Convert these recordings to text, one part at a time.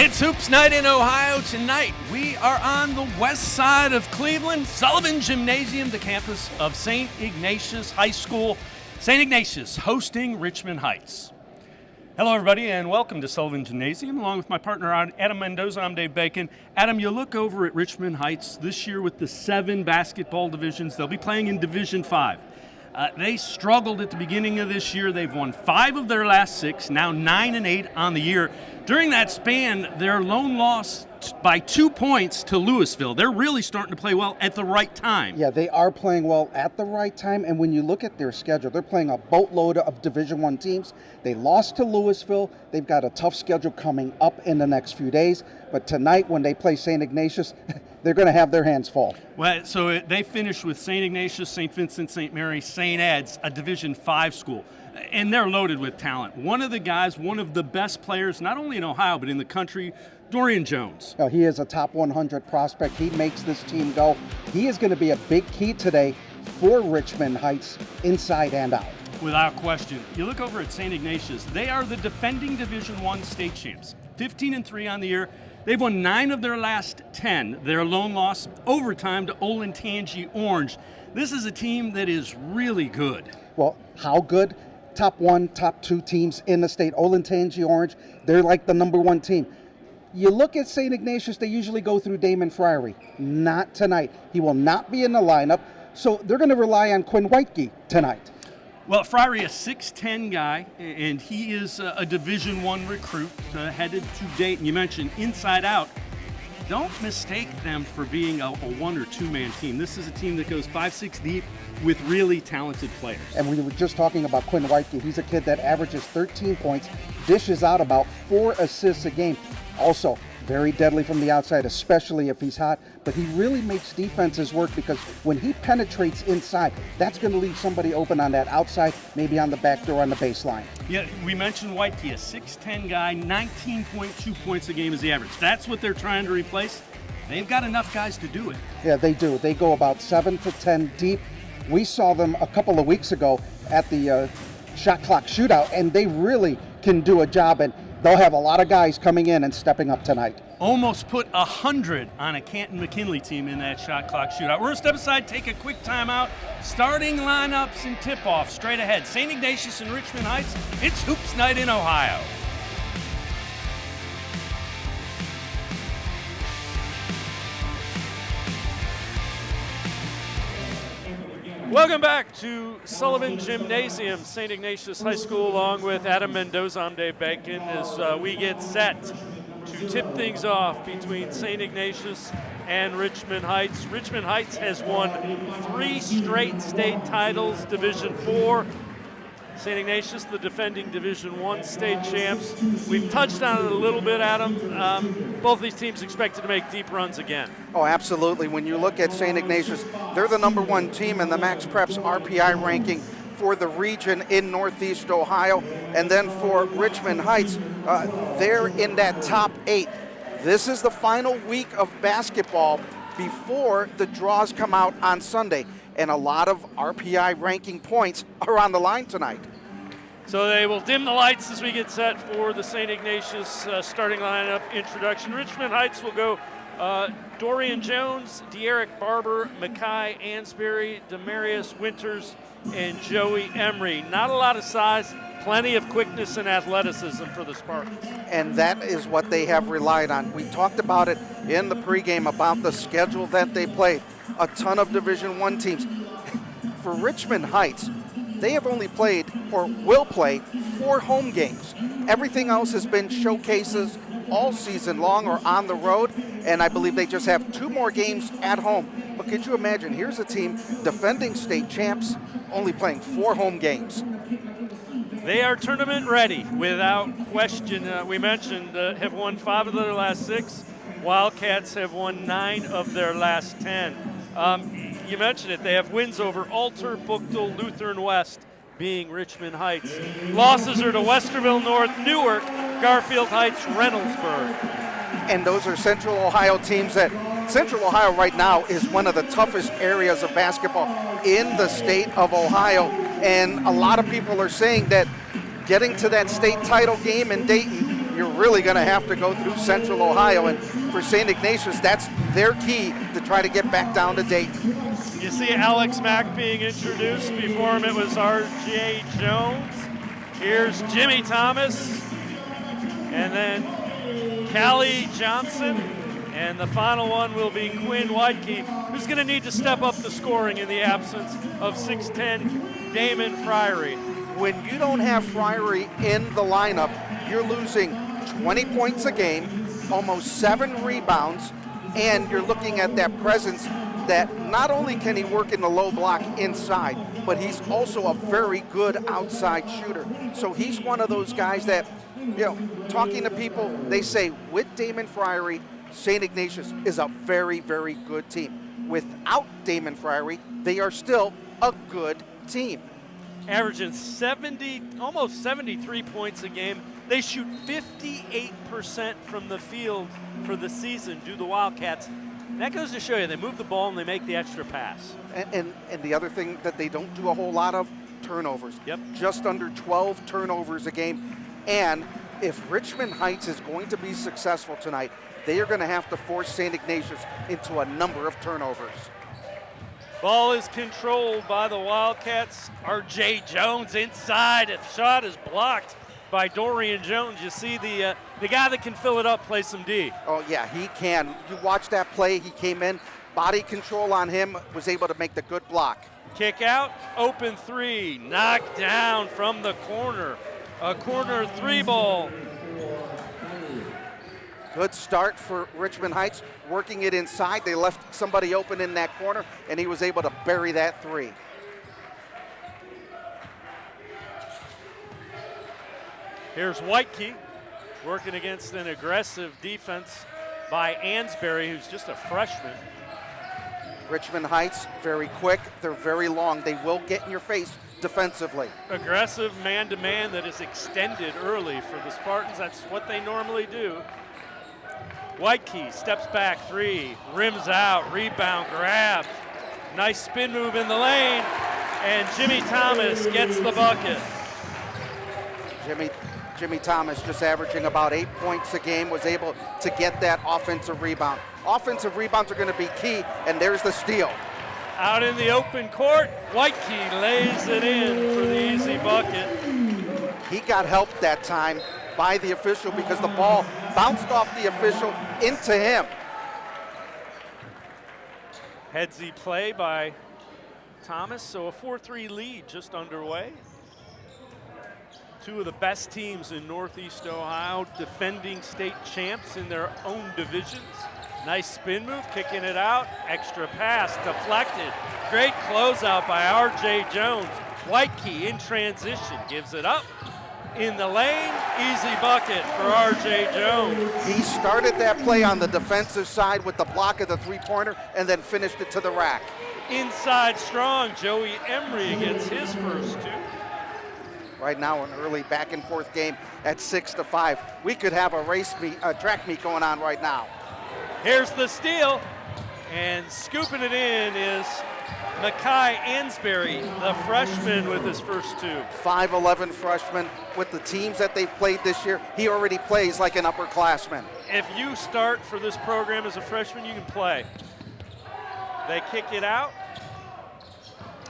It's Hoops Night in Ohio. Tonight, we are on the west side of Cleveland, Sullivan Gymnasium, the campus of St. Ignatius High School. St. Ignatius hosting Richmond Heights. Hello, everybody, and welcome to Sullivan Gymnasium. Along with my partner, Adam Mendoza, I'm Dave Bacon. Adam, you look over at Richmond Heights this year with the 7 basketball divisions. They'll be playing in Division 5. They struggled at the beginning of this year. They've won 5 of their last 6, now 9-8 on the year. During that span, their lone loss by 2 points to Louisville. They're really starting to play well at the right time. Yeah, they are playing well at the right time, and when you look at their schedule, they're playing a boatload of Division I teams. They lost to Louisville. They've got a tough schedule coming up in the next few days, but tonight when they play St. Ignatius, they're going to have their hands full. Well, so they finished with St. Ignatius, St. Vincent, St. Mary, St. Ed's, a Division 5 school. And they're loaded with talent. One of the guys, one of the best players, not only in Ohio, but in the country, Dorian Jones. He is a top 100 prospect. He makes this team go. He is going to be a big key today for Richmond Heights, inside and out. Without question. You look over at St. Ignatius, they are the defending Division I state champs. 15-3 on the year. They've won 9 of their last 10. Their lone loss, overtime to Olentangy Orange. This is a team that is really good. Well, how good? Top 1, top 2 teams in the state. Olentangy Orange, they're like the number 1 team. You look at St. Ignatius, they usually go through Damon Fryery. Not tonight. He will not be in the lineup, so they're going to rely on Quinn Whitekey tonight. Well, Fryery, a 6'10 guy, and he is a Division I recruit headed to Dayton. You mentioned inside out. Don't mistake them for being a 1 or 2 man team. This is a team that goes 5-6 deep with really talented players. And we were just talking about Quinn Whitekey. He's a kid that averages 13 points, dishes out about 4 assists a game. Also, very deadly from the outside, especially if he's hot. But he really makes defenses work because when he penetrates inside, that's going to leave somebody open on that outside, maybe on the back door on the baseline. Yeah, we mentioned Whitekey, a 6'10 guy, 19.2 points a game is the average. That's what they're trying to replace. They've got enough guys to do it. Yeah, they do. They go about 7 to 10 deep. We saw them a couple of weeks ago at the shot clock shootout, and they really can do a job, and they'll have a lot of guys coming in and stepping up tonight. Almost put 100 on a Canton-McKinley team in that shot clock shootout. We're going to step aside, take a quick timeout. Starting lineups and tip-off straight ahead. St. Ignatius and Richmond Heights, it's Hoops Night in Ohio. Welcome back to Sullivan Gymnasium, St. Ignatius High School, along with Adam Mendoza. I'm Dave Bacon as we get set to tip things off between St. Ignatius and Richmond Heights. Richmond Heights has won 3 straight state titles, Division IV. St. Ignatius, the defending Division I state champs. We've touched on it a little bit, Adam. Both these teams expected to make deep runs again. Oh, absolutely. When you look at St. Ignatius, they're the number 1 team in the Max Preps RPI ranking for the region in Northeast Ohio. And then for Richmond Heights, they're in that top 8. This is the final week of basketball before the draws come out on Sunday. And a lot of RPI ranking points are on the line tonight. So they will dim the lights as we get set for the St. Ignatius starting lineup introduction. Richmond Heights will go Dorian Jones, De'Eric Barber, Makai Ansberry, Demarius Winters, and Joey Emery. Not a lot of size, plenty of quickness and athleticism for the Spartans. And that is what they have relied on. We talked about it in the pregame about the schedule that they played. A ton of Division I teams. For Richmond Heights, they have only played or will play 4 home games. Everything else has been showcases all season long or on the road, and I believe they just have 2 more games at home. But could you imagine, here's a team defending state champs, only playing 4 home games. They are tournament ready, without question. We mentioned have won 5 of their last 6. Wildcats have won 9 of their last 10. You mentioned it. They have wins over Alter, Buchtel, Lutheran West, being Richmond Heights. Losses are to Westerville North, Newark, Garfield Heights, Reynoldsburg. And those are Central Ohio teams that Central Ohio right now is one of the toughest areas of basketball in the state of Ohio. And a lot of people are saying that getting to that state title game in Dayton, you're really going to have to go through Central Ohio. And for St. Ignatius, that's their key to try to get back down to Dayton. You see Alex Mack being introduced. Before him, it was R.J. Jones. Here's Jimmy Thomas. And then Callie Johnson. And the final one will be Quinn Whitekey, who's going to need to step up the scoring in the absence of 6'10" Damon Friery. When you don't have Friery in the lineup, you're losing 20 points a game, almost 7 rebounds, and you're looking at that presence that not only can he work in the low block inside, but he's also a very good outside shooter. So he's one of those guys that, talking to people, they say with Damon Friery, St. Ignatius is a very, very good team. Without Damon Friery, they are still a good team. Averaging almost 73 points a game. They shoot 58% from the field for the season, do the Wildcats. And that goes to show you, they move the ball and they make the extra pass. And the other thing that they don't do a whole lot of, turnovers. Yep. Just under 12 turnovers a game. And if Richmond Heights is going to be successful tonight, they are going to have to force St. Ignatius into a number of turnovers. Ball is controlled by the Wildcats. R.J. Jones inside. The shot is blocked by Dorian Jones. You see the guy that can fill it up play some D. Oh, yeah, he can. You watch that play. He came in, body control on him, was able to make the good block. Kick out, open three, knocked down from the corner. A corner 3 ball. Good start for Richmond Heights, working it inside. They left somebody open in that corner, and he was able to bury that 3. Here's Whitekey working against an aggressive defense by Ansbury, who's just a freshman. Richmond Heights, very quick. They're very long. They will get in your face defensively. Aggressive man-to-man that is extended early for the Spartans. That's what they normally do. Whitekey steps back 3, rims out, rebound, grab. Nice spin move in the lane, and Jimmy Thomas gets the bucket. Jimmy Thomas just averaging about 8 points a game, was able to get that offensive rebound. Offensive rebounds are going to be key, and there's the steal. Out in the open court, Whitekey lays it in for the easy bucket. He got helped that time by the official because the ball bounced off the official into him. Headsy play by Thomas, so a 4-3 lead just underway. Two of the best teams in Northeast Ohio, defending state champs in their own divisions. Nice spin move, kicking it out, extra pass, deflected. Great closeout by R.J. Jones. Whitekey in transition, gives it up. In the lane, easy bucket for R.J. Jones. He started that play on the defensive side with the block of the 3-pointer and then finished it to the rack. Inside strong, Joey Emery gets his first 2. Right now, an early back and forth game at 6-5. We could have a track meet going on right now. Here's the steal, and scooping it in is Makai Ansbury, the freshman with his first 2. 5'11" freshman. With the teams that they've played this year, he already plays like an upperclassman. If you start for this program as a freshman, you can play. They kick it out.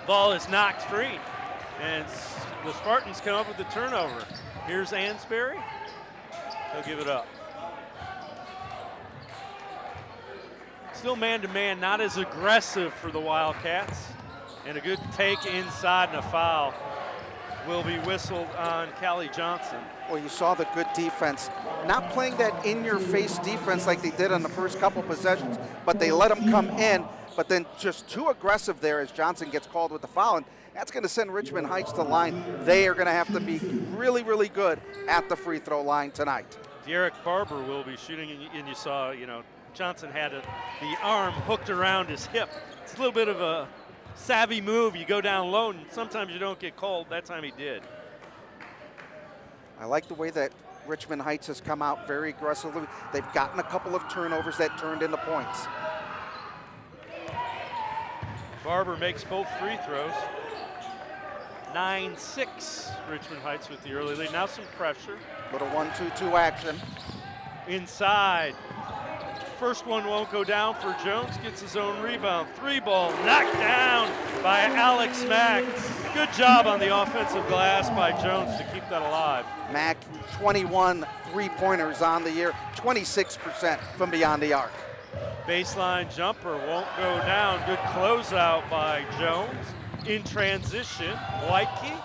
Ball is knocked free, and the Spartans come up with the turnover. Here's Ansbury. He'll give it up. Still man-to-man, not as aggressive for the Wildcats. And a good take inside, and a foul will be whistled on Callie Johnson. Well, you saw the good defense. Not playing that in-your-face defense like they did on the first couple possessions, but they let them come in, but then just too aggressive there as Johnson gets called with the foul. And that's going to send Richmond Heights to the line. They are going to have to be really, really good at the free throw line tonight. Derek Barber will be shooting, and you saw, Johnson had the arm hooked around his hip. It's a little bit of a savvy move. You go down low, and sometimes you don't get called. That time he did. I like the way that Richmond Heights has come out very aggressively. They've gotten a couple of turnovers that turned into points. Barber makes both free throws. 9-6, Richmond Heights with the early lead. Now some pressure. Little 1-2-2 action. Inside. First one won't go down for Jones, gets his own rebound. 3-ball knocked down by Alex Mack. Good job on the offensive glass by Jones to keep that alive. Mack, 21 three-pointers on the year, 26% from beyond the arc. Baseline jumper won't go down. Good closeout by Jones. In transition, Whitekey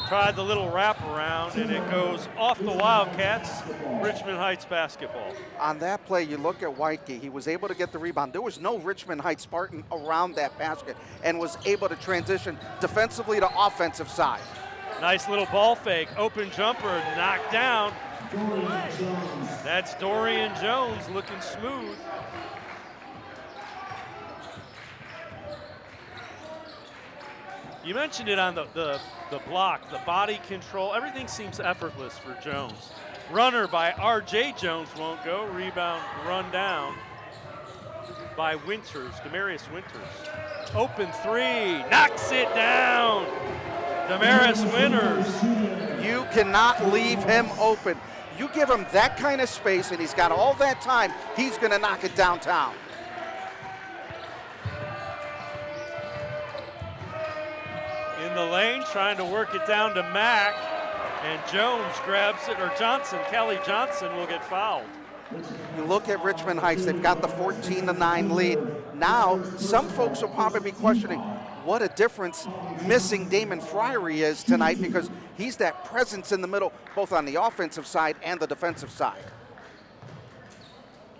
tried the little wraparound, and it goes off the Wildcats. Richmond Heights basketball. On that play, you look at Whitekey. He was able to get the rebound. There was no Richmond Heights Spartan around that basket and was able to transition defensively to offensive side. Nice little ball fake. Open jumper knocked down. That's Dorian Jones looking smooth. You mentioned it on the block, the body control. Everything seems effortless for Jones. Runner by R.J. Jones won't go. Rebound run down by Winters, Demarius Winters. Open three, knocks it down. Demarius Winters. You cannot leave him open. You give him that kind of space, and he's got all that time, he's going to knock it downtown. In the lane, trying to work it down to Mack, and Jones grabs it, or Johnson, Kelly Johnson will get fouled. You look at Richmond Heights, they've got the 14-9 lead. Now, some folks will probably be questioning what a difference missing Damon Fryery is tonight, because he's that presence in the middle, both on the offensive side and the defensive side.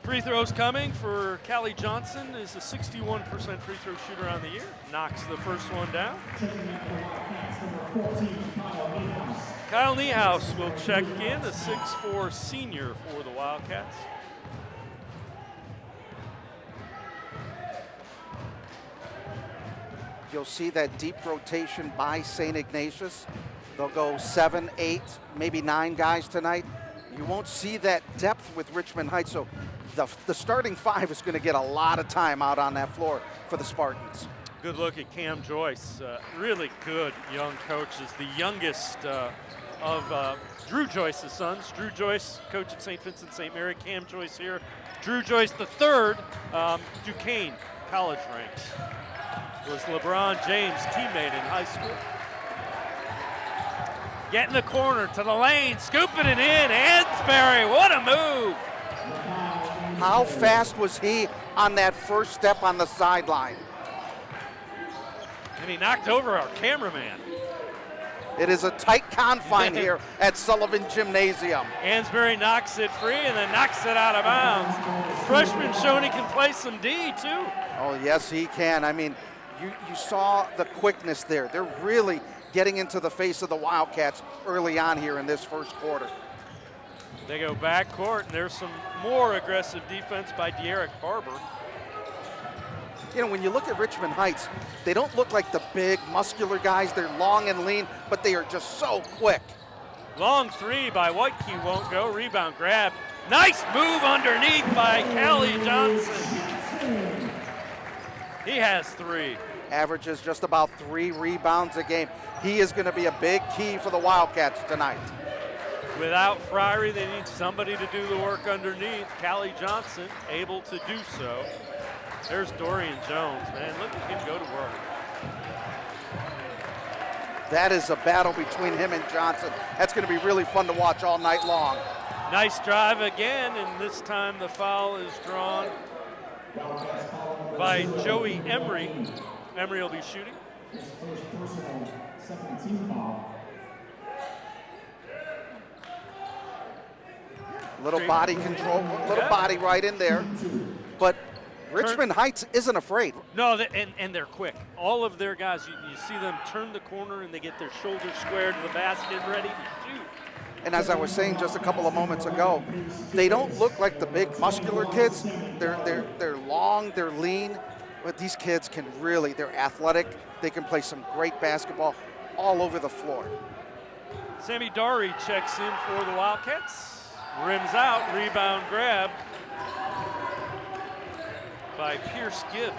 Free throws coming for Callie Johnson, is a 61% free throw shooter on the year. Knocks the first one down. Kyle Niehaus will check in, the 6'4" senior for the Wildcats. You'll see that deep rotation by St. Ignatius. They'll go 7, 8, maybe 9 guys tonight. You won't see that depth with Richmond Heights, so the starting 5 is going to get a lot of time out on that floor for the Spartans. Good look at Cam Joyce. Really good young coach. Is the youngest of Drew Joyce's sons. Drew Joyce, coach at St. Vincent St. Mary. Cam Joyce here. Drew Joyce the third, Duquesne college ranks. Was LeBron James' teammate in high school. Get in the corner to the lane, scooping it in. Ansberry, what a move! How fast was he on that first step on the sideline? And he knocked over our cameraman. It is a tight confine here at Sullivan Gymnasium. Ansberry knocks it free and then knocks it out of bounds. Freshman showing he can play some D too. Oh, yes, he can. I mean, you saw the quickness there. They're really getting into the face of the Wildcats early on here in this first quarter. They go back court, and there's some more aggressive defense by De'Eric Barber. You know, when you look at Richmond Heights, they don't look like the big, muscular guys. They're long and lean, but they are just so quick. Long three by Whitekey won't go. Rebound grab. Nice move underneath by Callie Johnson. He has 3. Averages just about 3 rebounds a game. He is going to be a big key for the Wildcats tonight. Without Fryery, they need somebody to do the work underneath. Callie Johnson able to do so. There's Dorian Jones, man. Look at him go to work. That is a battle between him and Johnson. That's going to be really fun to watch all night long. Nice drive again, and this time the foul is drawn by Joey Emery. Emery will be shooting. Little body control, little body right in there. But Richmond Heights isn't afraid. No, and they're quick. All of their guys, you see them turn the corner and they get their shoulders squared to the basket, ready to shoot. And as I was saying just a couple of moments ago, they don't look like the big muscular kids. They're long, they're lean, but these kids can really, they're athletic. They can play some great basketball all over the floor. Sammy Dari checks in for the Wildcats. Rims out, rebound grab by Pierce Gibbs.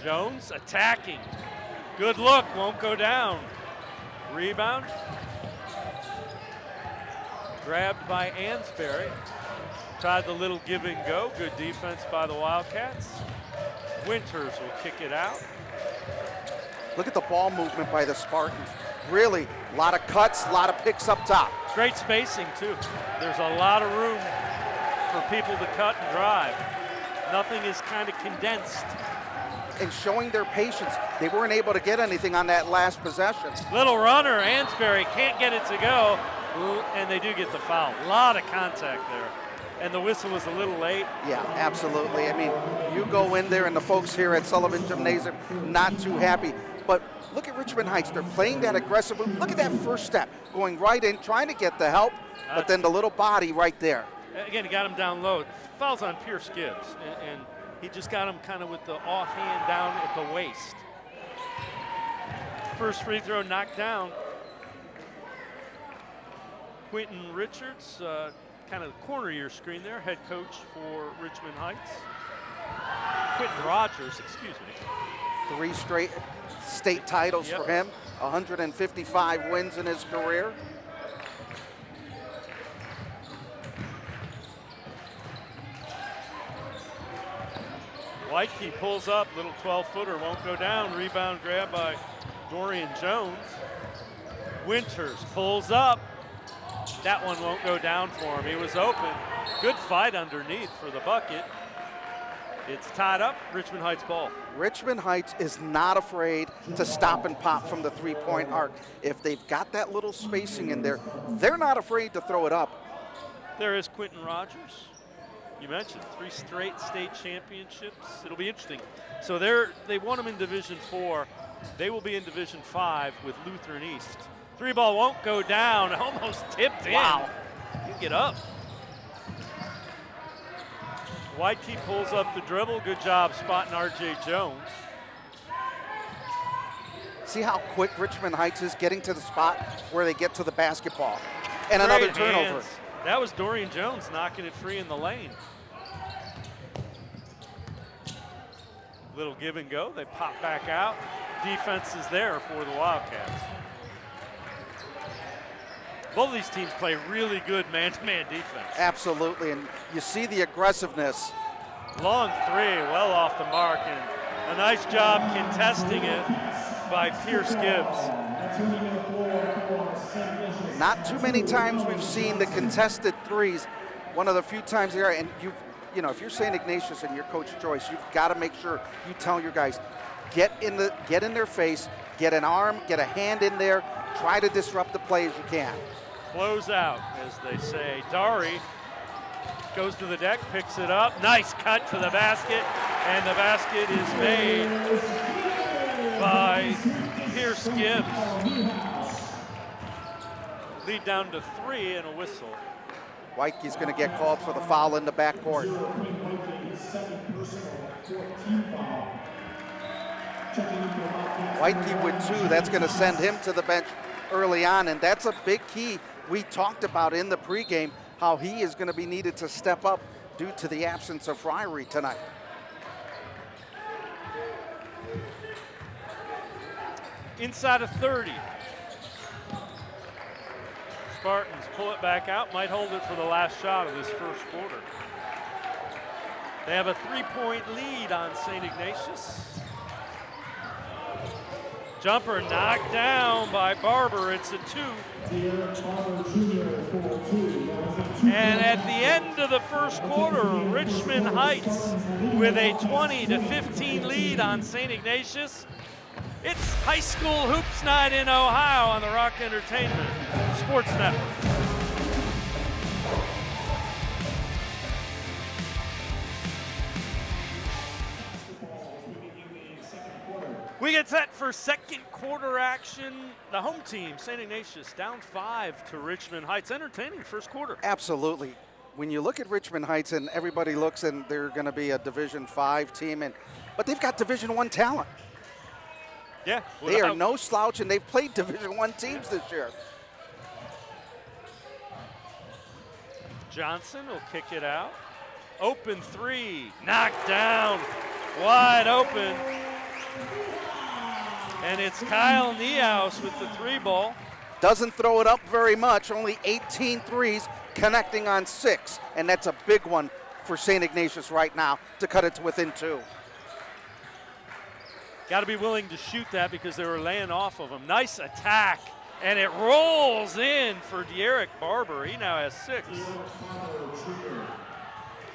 Jones attacking. Good look, won't go down. Rebound. Grabbed by Ansberry. Tried the little give and go. Good defense by the Wildcats. Winters will kick it out. Look at the ball movement by the Spartans. Really, a lot of cuts, a lot of picks up top. Great spacing, too. There's a lot of room for people to cut and drive. Nothing is kind of condensed. And showing their patience. They weren't able to get anything on that last possession. Little runner, Ansberry can't get it to go, and they do get the foul. A lot of contact there. And the whistle was a little late. Yeah, absolutely. I mean, you go in there and the folks here at Sullivan Gymnasium not too happy. But look at Richmond Heights. They're playing that aggressive move. Look at that first step, going right in, trying to get the help, but then the little body right there. Again, he got him down low. Fouls on Pierce Gibbs, and he just got him kind of with the offhand down at the waist. First free throw knocked down. Quentin Richards, kind of the corner of your screen there, head coach for Richmond Heights. Quentin Rogers, excuse me. 3 straight state titles for him, 155 wins in his career. Whitekey pulls up, little 12-footer, won't go down. Rebound grab by Dorian Jones. Winters pulls up. That one won't go down for him. He was open. Good fight underneath for the bucket. It's tied up, Richmond Heights ball. Richmond Heights is not afraid to stop and pop from the three-point arc. If they've got that little spacing in there, they're not afraid to throw it up. There is Quentin Rogers. You mentioned 3 straight state championships. It'll be interesting. So they won them in Division 4. They will be in Division 5 with Lutheran East. 3-ball won't go down. Almost tipped in. Wow. You get up. Whitekey pulls up the dribble. Good job spotting R.J. Jones. See how quick Richmond Heights is getting to the spot where they get to the basketball. And Great another turnover. hands. That was Dorian Jones knocking it free in the lane. Little give and go. They pop back out. Defense is there for the Wildcats. Both of these teams play really good man-to-man defense. Absolutely, and you see the aggressiveness. Long 3, well off the mark, and a nice job contesting it by Pierce Gibbs. Not too many times we've seen the contested threes. One of the few times there, and you know, if you're St. Ignatius and you're Coach Joyce, you've got to make sure you tell your guys, get in their face, get an arm, get a hand in there, try to disrupt the play as you can. Close out, as they say. Dari goes to the deck, picks it up. Nice cut to the basket, and the basket is made by Pierce Gibbs. Lead down to 3 and a whistle. Whitekey's going to get called for the foul in the backcourt. Whitekey with 2, that's going to send him to the bench early on, and that's a big key we talked about in the pregame, how he is going to be needed to step up due to the absence of Friary tonight. Inside of 30. Spartans pull it back out, might hold it for the last shot of this first quarter. They have a 3-point lead on St. Ignatius. Jumper knocked down by Barber, it's a 2. And at the end of the first quarter, Richmond Heights with a 20-15 lead on St. Ignatius. It's high school hoops night in Ohio on the Rock Entertainment Sports Network. We get set for second quarter action. The home team, St. Ignatius, down 5 to Richmond Heights. Entertaining first quarter. Absolutely. When you look at Richmond Heights and everybody looks and they're going to be a Division 5 team, but they've got Division 1 talent. Yeah. They are no slouch, and they've played Division 1 teams this year. Johnson will kick it out. Open 3, knocked down, wide open. And it's Kyle Niehaus with the 3-ball. Doesn't throw it up very much, only 18 threes, connecting on 6. And that's a big one for St. Ignatius right now to cut it to within 2. Got to be willing to shoot that because they were laying off of him. Nice attack, and it rolls in for De'Eric Barber. He now has 6.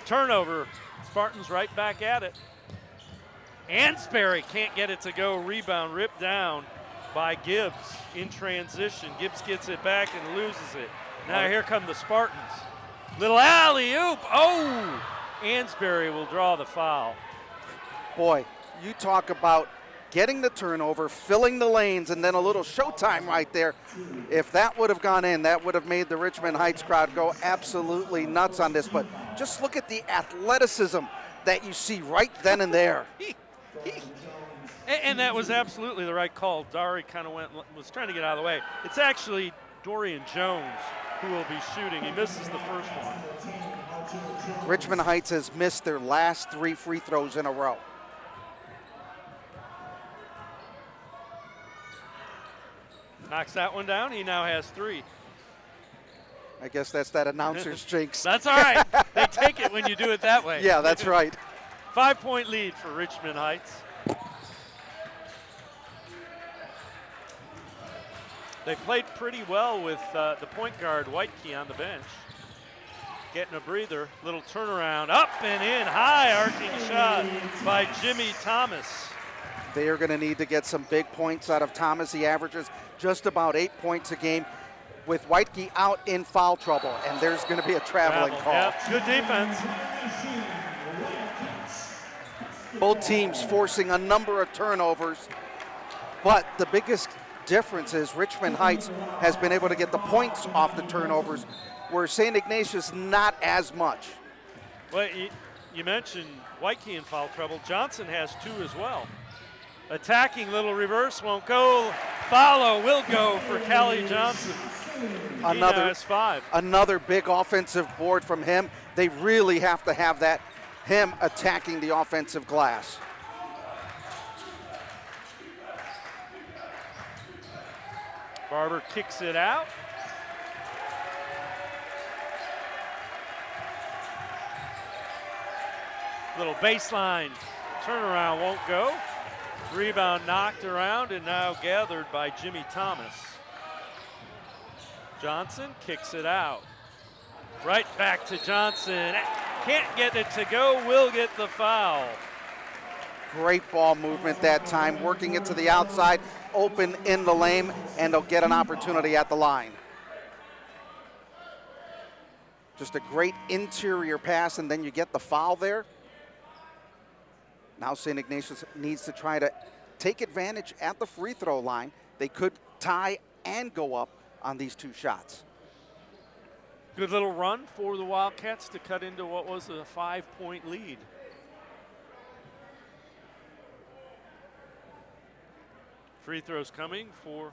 Turnover, Spartans right back at it. Ansberry can't get it to go. Rebound ripped down by Gibbs in transition. Gibbs gets it back and loses it. Now here come the Spartans. Little alley-oop. Oh! Ansberry will draw the foul. Boy, you talk about getting the turnover, filling the lanes, and then a little showtime right there. If that would have gone in, that would have made the Richmond Heights crowd go absolutely nuts on this. But just look at the athleticism that you see right then and there. And that was absolutely the right call. Dari kind of was trying to get out of the way. It's actually Dorian Jones who will be shooting. He misses the first one. Richmond Heights has missed their last 3 free throws in a row. Knocks that one down. He now has 3. I guess that's that announcer's jinx. That's all right. They take it when you do it that way. Yeah, that's right. 5-point lead for Richmond Heights. They played pretty well with the point guard, Whitekey, on the bench. Getting a breather, little turnaround, up and in, high arcing shot by Jimmy Thomas. They are going to need to get some big points out of Thomas. He averages just about 8 points a game with Whitekey out in foul trouble, and there's going to be a traveling call. Yep. Good defense. Both teams forcing a number of turnovers, but the biggest difference is Richmond Heights has been able to get the points off the turnovers, where St. Ignatius not as much. Well, you mentioned Whitekey in foul trouble. Johnson has 2 as well. Attacking, little reverse, won't go. Follow will go for Callie Johnson. He now has 5. Another big offensive board from him. They really have to have that, him attacking the offensive glass. Barber kicks it out. Little baseline turnaround won't go. Rebound knocked around and now gathered by Jimmy Thomas. Johnson kicks it out. Right back to Johnson. Can't get it to go, will get the foul. Great ball movement that time, working it to the outside, open in the lane, and they'll get an opportunity at the line. Just a great interior pass, and then you get the foul there. Now St. Ignatius needs to try to take advantage at the free throw line. They could tie and go up on these 2 shots. Good little run for the Wildcats to cut into what was a 5-point lead. Free throws coming for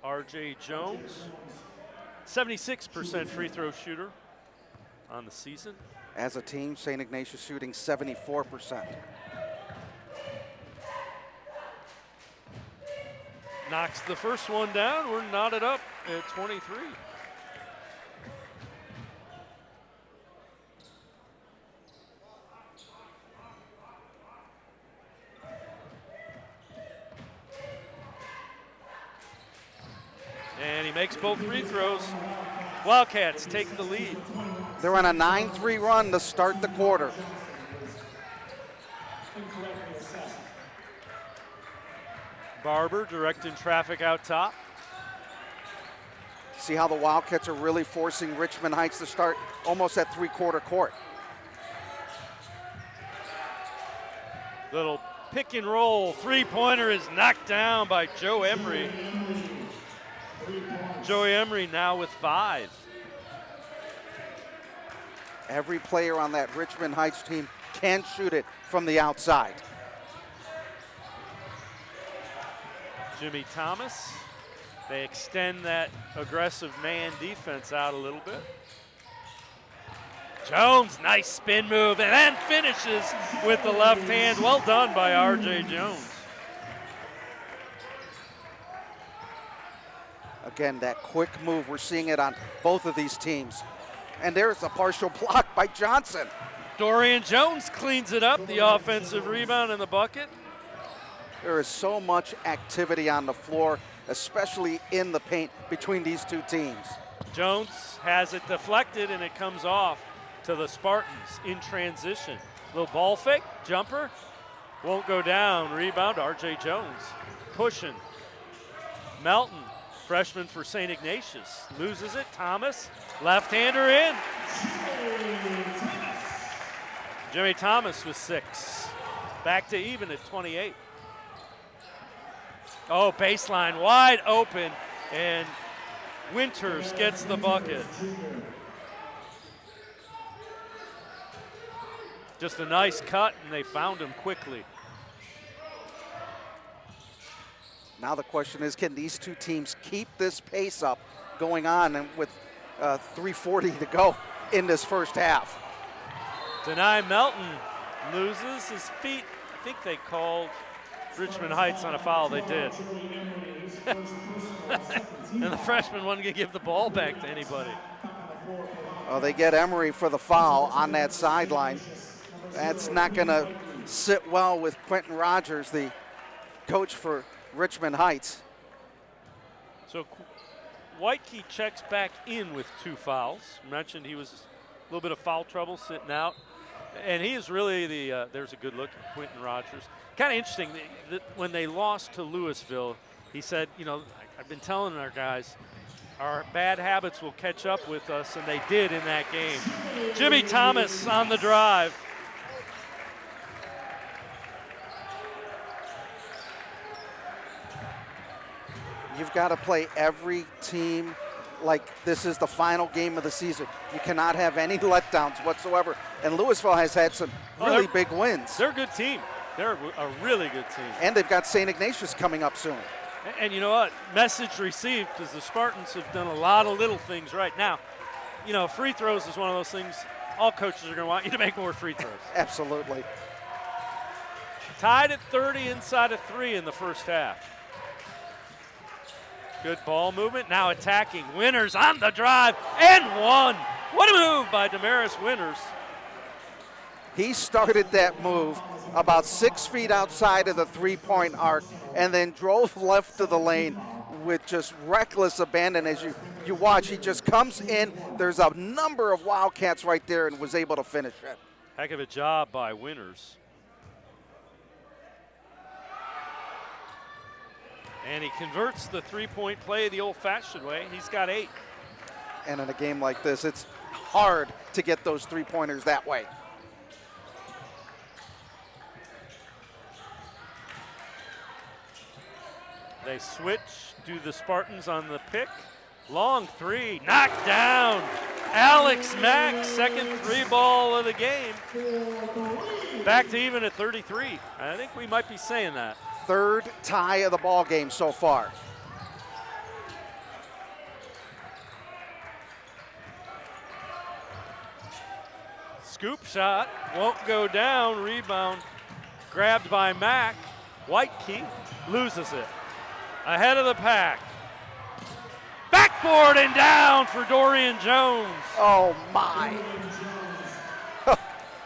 R.J. Jones. 76% free throw shooter on the season. As a team, St. Ignatius shooting 74%. Knocks the first one down. We're knotted up at 23. And he makes both free throws. Wildcats take the lead. They're on a 9-3 run to start the quarter. Barber directing traffic out top. See how the Wildcats are really forcing Richmond Heights to start almost at 3/4 court. Little pick and roll. 3-pointer is knocked down by Joe Emery. Joey Emery now with 5. Every player on that Richmond Heights team can shoot it from the outside. Jimmy Thomas. They extend that aggressive man defense out a little bit. Jones, nice spin move, and then finishes with the left hand. Well done by R.J. Jones. Again, that quick move, we're seeing it on both of these teams. And there's a partial block by Johnson. Dorian Jones cleans it up, the offensive rebound in the bucket. There is so much activity on the floor, especially in the paint between these two teams. Jones has it deflected, and it comes off to the Spartans in transition. Little ball fake, jumper, won't go down. Rebound, R.J. Jones pushing. Melton, freshman for St. Ignatius, loses it. Thomas, left-hander in. Jimmy Thomas with 6. Back to even at 28. Oh, baseline wide open, and Winters gets the bucket. Just a nice cut, and they found him quickly. Now the question is, can these two teams keep this pace up going on and with 3:40 to go in this first half? Deny Melton loses his feet. I think they called Richmond Heights on a foul. They did. And the freshman wasn't going to give the ball back to anybody. Oh, they get Emery for the foul on that sideline. That's not going to sit well with Quentin Rogers, the coach for Richmond Heights. So Whitekey checks back in with 2 fouls. Mentioned he was a little bit of foul trouble sitting out. And he is really there's a good look at Quentin Rogers. Kind of interesting that when they lost to Louisville, he said, you know, I've been telling our guys, our bad habits will catch up with us, and they did in that game. Jimmy Thomas on the drive. You've got to play every team like this is the final game of the season. You cannot have any letdowns whatsoever. And Louisville has had some really big wins. They're a good team. They're a really good team. And they've got St. Ignatius coming up soon. And you know what? Message received, because the Spartans have done a lot of little things right now. You know, free throws is one of those things all coaches are going to want you to make more free throws. Absolutely. Tied at 30 inside of 3 in the first half. Good ball movement, now attacking. Winters on the drive, and 1. What a move by Damaris Winters. He started that move about 6 feet outside of the three-point arc and then drove left to the lane with just reckless abandon. As you watch, he just comes in. There's a number of Wildcats right there and was able to finish it. Heck of a job by Winters. And he converts the three-point play the old-fashioned way. He's got 8. And in a game like this, it's hard to get those three-pointers that way. They switch, do the Spartans on the pick. Long 3, knocked down. Alex Mack, second 3-ball of the game. Back to even at 33. I think we might be saying that. Third tie of the ball game so far. Scoop shot, won't go down. Rebound grabbed by Mack. Whitekey loses it. Ahead of the pack. Backboard and down for Dorian Jones. Oh my.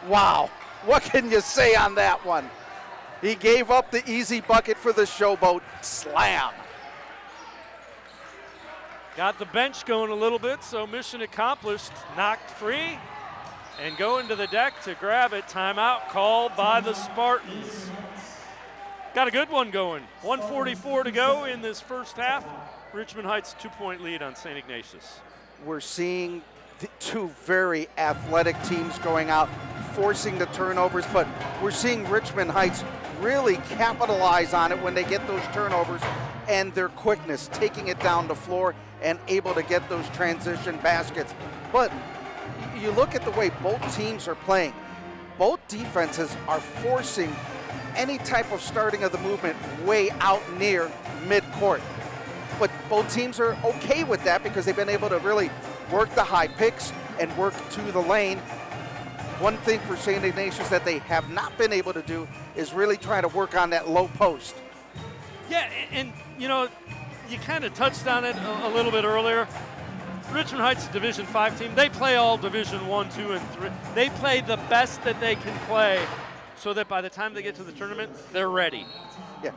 Wow. What can you say on that one? He gave up the easy bucket for the showboat slam. Got the bench going a little bit, so mission accomplished. Knocked free and going to the deck to grab it. Timeout called by the Spartans. Got a good one going. 1:44 to go in this first half. Richmond Heights 2-point lead on St. Ignatius. We're seeing the 2 very athletic teams going out, forcing the turnovers, but we're seeing Richmond Heights really capitalize on it when they get those turnovers and their quickness, taking it down the floor and able to get those transition baskets. But you look at the way both teams are playing. Both defenses are forcing any type of starting of the movement way out near midcourt. But both teams are okay with that because they've been able to really work the high picks and work to the lane. One thing for St. Ignatius that they have not been able to do is really try to work on that low post. Yeah, and you know, you kind of touched on it a little bit earlier. Richmond Heights is a Division 5 team. They play all Division 1, 2, and 3. They play the best that they can play so that by the time they get to the tournament, they're ready. Yeah.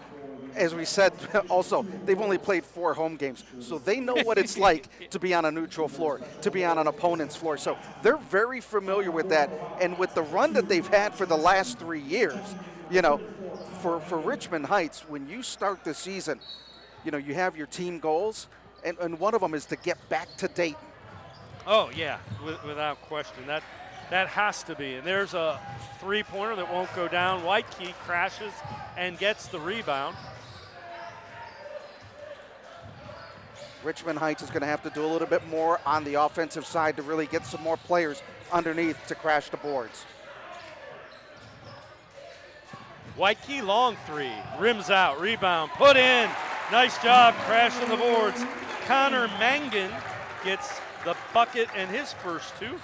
As we said, also, they've only played 4 home games, so they know what it's like to be on a neutral floor, to be on an opponent's floor. So they're very familiar with that. And with the run that they've had for the last 3 years, you know, for Richmond Heights, when you start the season, you know, you have your team goals, and one of them is to get back to Dayton. Oh, yeah, without question. That has to be. And there's a three-pointer that won't go down. White Key crashes and gets the rebound. Richmond Heights is going to have to do a little bit more on the offensive side to really get some more players underneath to crash the boards. White Key long three, rims out, rebound, put in. Nice job crashing the boards. Connor Mangan gets the bucket and his first 2,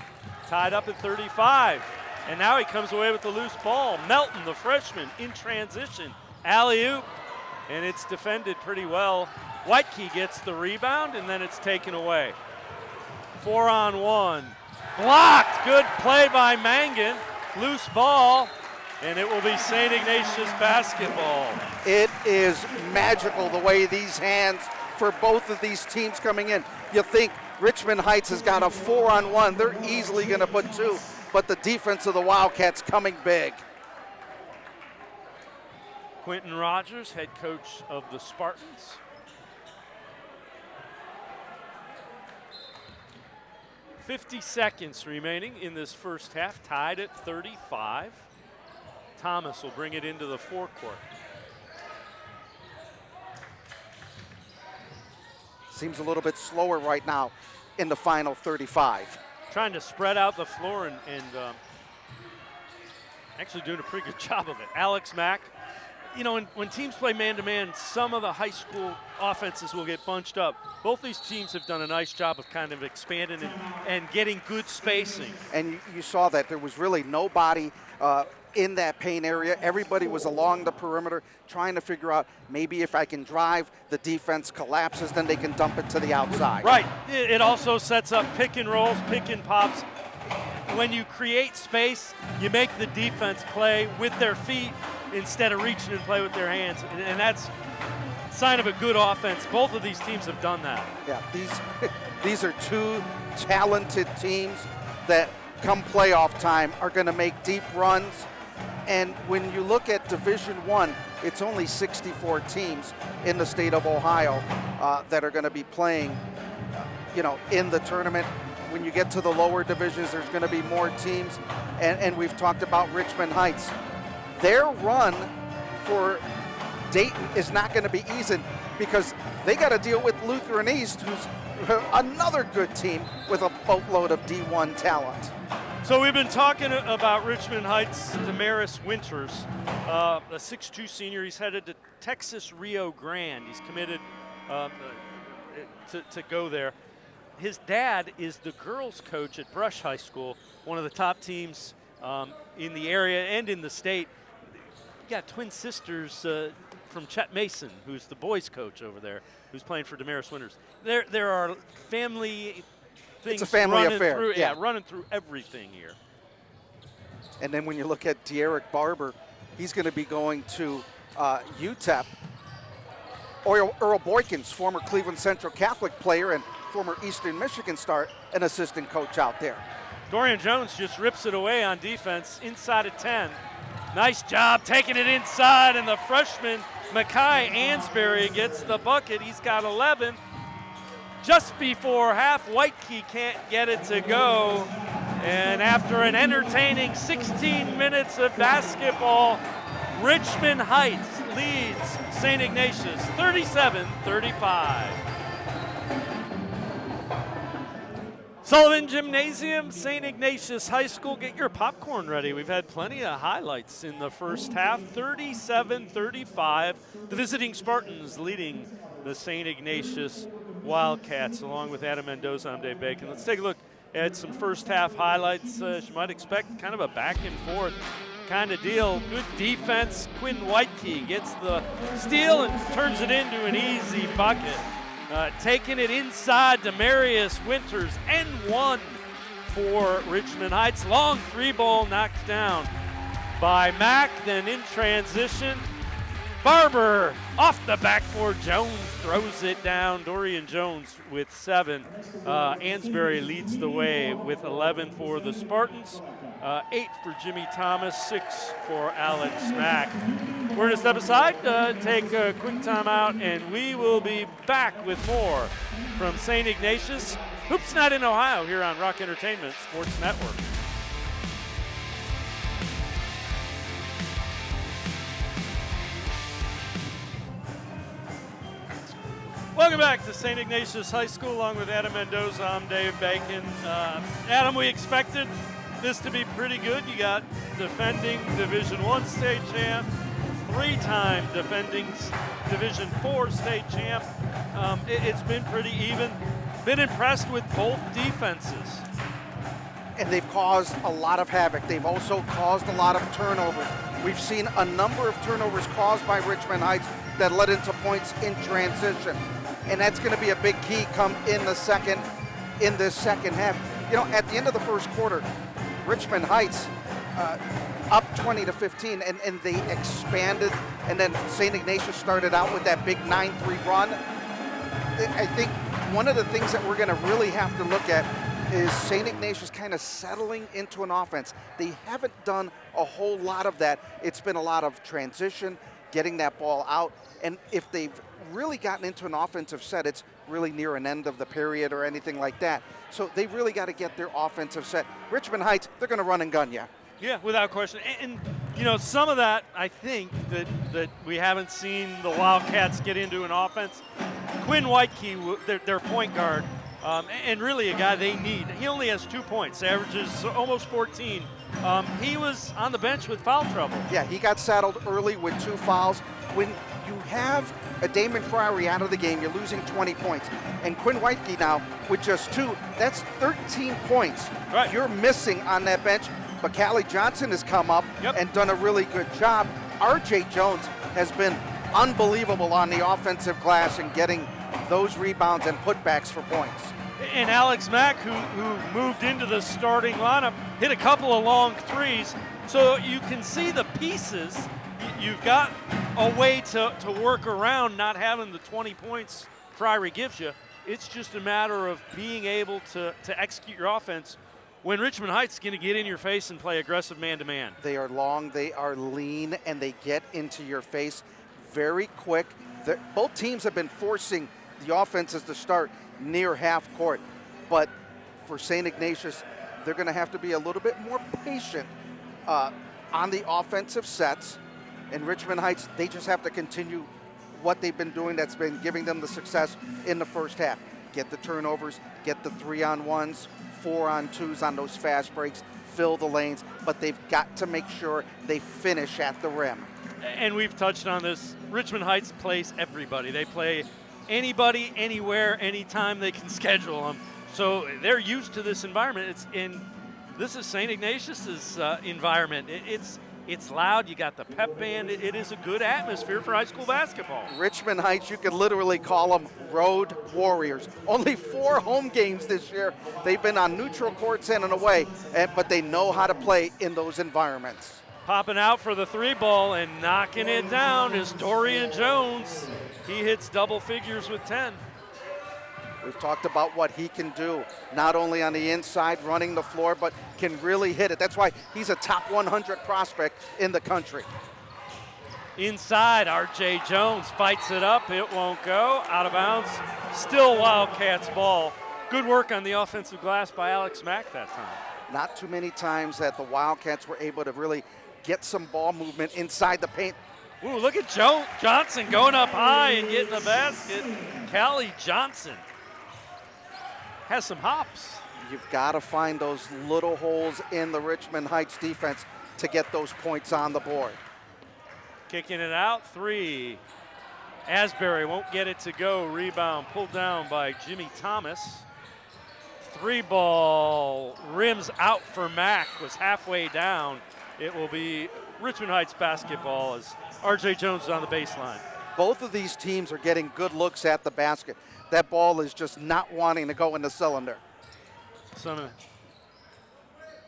tied up at 35. And now he comes away with the loose ball. Melton, the freshman, in transition, alley-oop, and it's defended pretty well. White Key gets the rebound, and then it's taken away. 4-on-1, blocked, good play by Mangan, loose ball, and it will be St. Ignatius basketball. It is magical the way these hands for both of these teams coming in. You think Richmond Heights has got a 4-on-1. They're easily going to put 2, but the defense of the Wildcats coming big. Quentin Rogers, head coach of the Spartans. .50 seconds remaining in this first half, tied at 35. Thomas will bring it into the forecourt. Seems a little bit slower right now in the final 35. Trying to spread out the floor and actually doing a pretty good job of it. Alex Mack. You know, when teams play man-to-man, some of the high school offenses will get bunched up. Both these teams have done a nice job of kind of expanding and getting good spacing. And you saw that there was really nobody in that paint area. Everybody was along the perimeter trying to figure out maybe if I can drive, the defense collapses, then they can dump it to the outside. Right. It also sets up pick and rolls, pick and pops. When you create space, you make the defense play with their feet instead of reaching and play with their hands. And that's a sign of a good offense. Both of these teams have done that. Yeah, these are 2 talented teams that come playoff time are going to make deep runs. And when you look at Division I, it's only 64 teams in the state of Ohio that are going to be playing, you know, in the tournament. When you get to the lower divisions, there's going to be more teams. And we've talked about Richmond Heights. Their run for Dayton is not going to be easy because they got to deal with Lutheran East, who's another good team with a boatload of D1 talent. So we've been talking about Richmond Heights' Damaris Winters, a 6'2 senior. He's headed to Texas Rio Grande. He's committed to go there. His dad is the girls' coach at Brush High School, one of the top teams in the area and in the state. You got twin sisters from Chet Mason, who's the boys' coach over there, who's playing for Damaris Winters. There are family things. It's a family running affair. Through, yeah, running through everything here. And then when you look at De'Eric Barber, he's going to be going to UTEP. Earl Boykins, former Cleveland Central Catholic player and former Eastern Michigan star, an assistant coach out there. Dorian Jones just rips it away on defense inside of 10. Nice job taking it inside, and the freshman Makai Ansberry gets the bucket. He's got 11. Just before half, White Key can't get it to go. And after an entertaining 16 minutes of basketball, Richmond Heights leads St. Ignatius 37-35. Sullivan Gymnasium, St. Ignatius High School, get your popcorn ready. We've had plenty of highlights in the first half, 37-35. The visiting Spartans leading the St. Ignatius Wildcats, along with Adam Mendoza. I'm Dave Bacon. Let's take a look at some first half highlights. As you might expect, kind of a back and forth. kind of deal. Good defense. Quinn Whitekey gets the steal and turns it into an easy bucket. Taking it inside to Marius Winters, and one for Richmond Heights. Long three ball knocked down by Mack, then in transition. Barber off the backboard. Jones throws it down. Dorian Jones with 7. Ansbury leads the way with 11 for the Spartans. 8 for Jimmy Thomas, 6 for Alex Mack. We're going to step aside, take a quick timeout, and we will be back with more from St. Ignatius Hoops Night in Ohio here on Rock Entertainment Sports Network. Welcome back to St. Ignatius High School along with Adam Mendoza. I'm Dave Bacon. Adam, we expected this to be pretty good. You got defending Division I state champ, 3-time defending Division IV state champ. It's been pretty even. Been impressed with both defenses. And they've caused a lot of havoc. They've also caused a lot of turnovers. We've seen a number of turnovers caused by Richmond Heights that led into points in transition. And that's going to be a big key come in this second half. You know, at the end of the first quarter, Richmond Heights up 20-15, and they expanded, and then St. Ignatius started out with that big 9-3 run. I think one of the things that we're going to really have to look at is St. Ignatius kind of settling into an offense. They haven't done a whole lot of that. It's been a lot of transition, getting that ball out, and if they've really gotten into an offensive set, it's really near an end of the period or anything like that. So they've really got to get their offensive set. Richmond Heights, they're going to run and gun you. Yeah, without question. And you know, some of that, I think, that we haven't seen the Wildcats get into an offense. Quinn Whitekey, their point guard, and really a guy they need. He only has 2 points, averages almost 14. He was on the bench with foul trouble. Yeah, he got saddled early with 2 fouls. When you have a Damon Friary out of the game, you're losing 20 points. And Quinn Whitekey now with just 2, that's 13 points. Right. You're missing on that bench. But Callie Johnson has come up and done a really good job. RJ Jones has been unbelievable on the offensive glass and getting those rebounds and putbacks for points. And Alex Mack, who moved into the starting lineup, hit a couple of long threes. So you can see the pieces. You've got a way to work around not having the 20 points Friary gives you. It's just a matter of being able to execute your offense when Richmond Heights is going to get in your face and play aggressive man-to-man. They are long, they are lean, and they get into your face very quick. Both teams have been forcing the offenses to start near half court. But for St. Ignatius, they're going to have to be a little bit more patient on the offensive sets. And Richmond Heights, they just have to continue what they've been doing that's been giving them the success in the first half. Get the turnovers, get the 3-on-1s, 4-on-2s on those fast breaks, fill the lanes, but they've got to make sure they finish at the rim. And we've touched on this. Richmond Heights plays everybody. They play anybody, anywhere, anytime they can schedule them. So they're used to this environment. This is St. Ignatius's environment. It's loud. You got the pep band. It is a good atmosphere for high school basketball. Richmond Heights, you could literally call them road warriors. Only 4 home games this year. They've been on neutral courts in and away, but they know how to play in those environments. Popping out for the 3-ball and knocking it down is Dorian Jones. He hits double figures with 10. We've talked about what he can do, not only on the inside running the floor, but can really hit it. That's why he's a top 100 prospect in the country. Inside, RJ Jones fights it up. It won't go. Out of bounds. Still Wildcats ball. Good work on the offensive glass by Alex Mack that time. Not too many times that the Wildcats were able to really get some ball movement inside the paint. Ooh, look at Johnson going up high and getting the basket. Callie Johnson has some hops. You've got to find those little holes in the Richmond Heights defense to get those points on the board. Kicking it out, 3. Asbury won't get it to go. Rebound pulled down by Jimmy Thomas. 3-ball rims out for Mack, was halfway down. it will be Richmond Heights basketball as R.J. Jones is on the baseline. Both of these teams are getting good looks at the basket. That ball is just not wanting to go in the cylinder. Some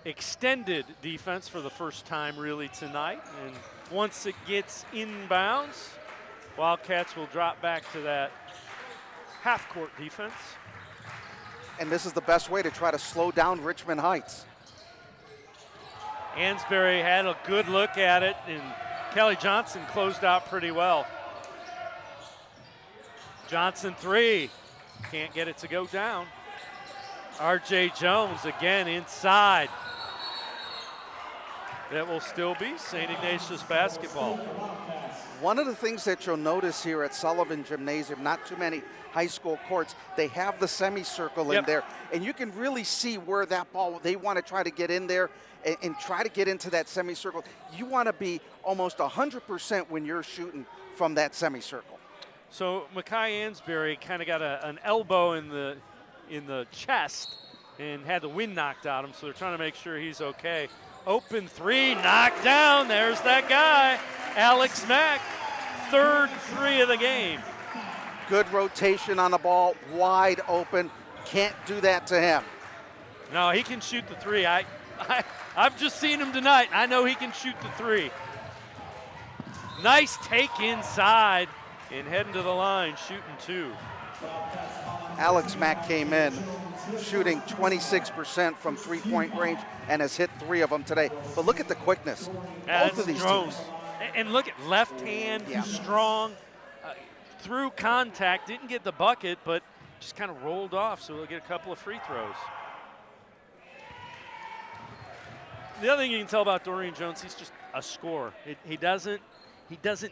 extended defense for the first time really tonight. And once it gets inbounds, Wildcats will drop back to that half-court defense. And this is the best way to try to slow down Richmond Heights. Ansbury had a good look at it, and Kelly Johnson closed out pretty well. Johnson three, can't get it to go down. R.J. Jones again inside. That will still be St. Ignatius basketball. One of the things that you'll notice here at Sullivan Gymnasium, not too many high school courts, they have the semicircle in there, and you can really see where that ball, they want to try to get in there and try to get into that semicircle. You want to be almost 100% when you're shooting from that semicircle. So Makai Ansbury kind of got an elbow in the chest and had the wind knocked out of him, so they're trying to make sure he's okay. Open three, knocked down. There's that guy, Alex Mack, third three of the game. Good rotation on the ball, wide open. Can't do that to him. No, he can shoot the three. I've just seen him tonight. I know he can shoot the three. Nice take inside and heading to the line, shooting two. Alex Mack came in shooting 26% from three-point range and has hit 3 of them today. But look at the quickness. Both of these teams. And look at left hand, strong, through contact, didn't get the bucket, but just kind of rolled off, so he'll get a couple of free throws. The other thing you can tell about Dorian Jones, he's just a scorer. He doesn't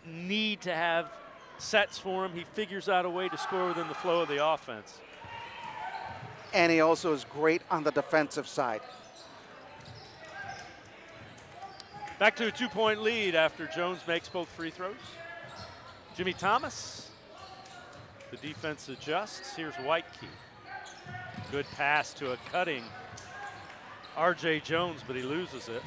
need to have sets for him. He figures out a way to score within the flow of the offense. And he also is great on the defensive side. Back to a 2-point lead after Jones makes both free throws. Jimmy Thomas. The defense adjusts. Here's Whitekey. Good pass to a cutting R.J. Jones, but he loses it.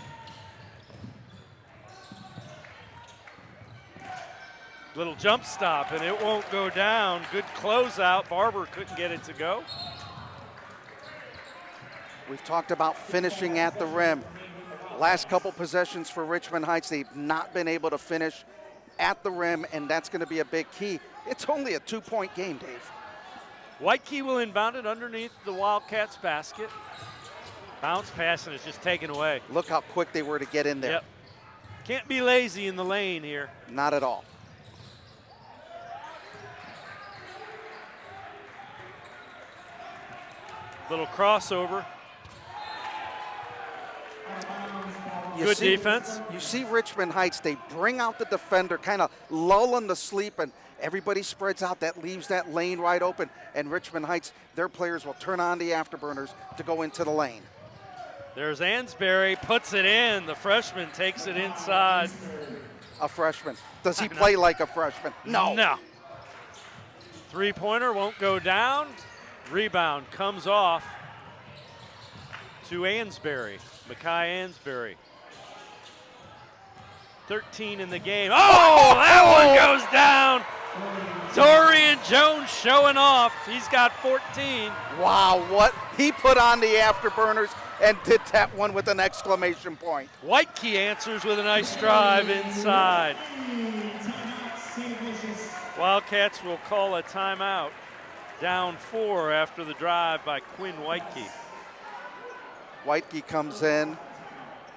Little jump stop, and it won't go down. Good closeout. Barber couldn't get it to go. We've talked about finishing at the rim. Last couple possessions for Richmond Heights, they've not been able to finish at the rim, and that's going to be a big key. It's only a 2-point game, Dave. Whitekey will inbound it underneath the Wildcats basket. Bounce pass, and it's just taken away. Look how quick they were to get in there. Yep. Can't be lazy in the lane here. Not at all. Little crossover. Good defense. You see Richmond Heights, they bring out the defender, kind of lull them to sleep, and everybody spreads out. That leaves that lane wide open. And Richmond Heights, their players will turn on the afterburners to go into the lane. There's Ansbury, puts it in. The freshman takes it inside. A freshman. Does he play like a freshman? No. No. Three-pointer won't go down. Rebound comes off to Ansbury, Makai Ansbury. 13 in the game. Oh, that one goes down. Dorian Jones showing off. He's got 14. Wow, what he put on the afterburners and did that one with an exclamation point. Whitekey answers with a nice drive inside. Wildcats will call a timeout. Down 4 after the drive by Quinn Whitekey. Whitekey comes in,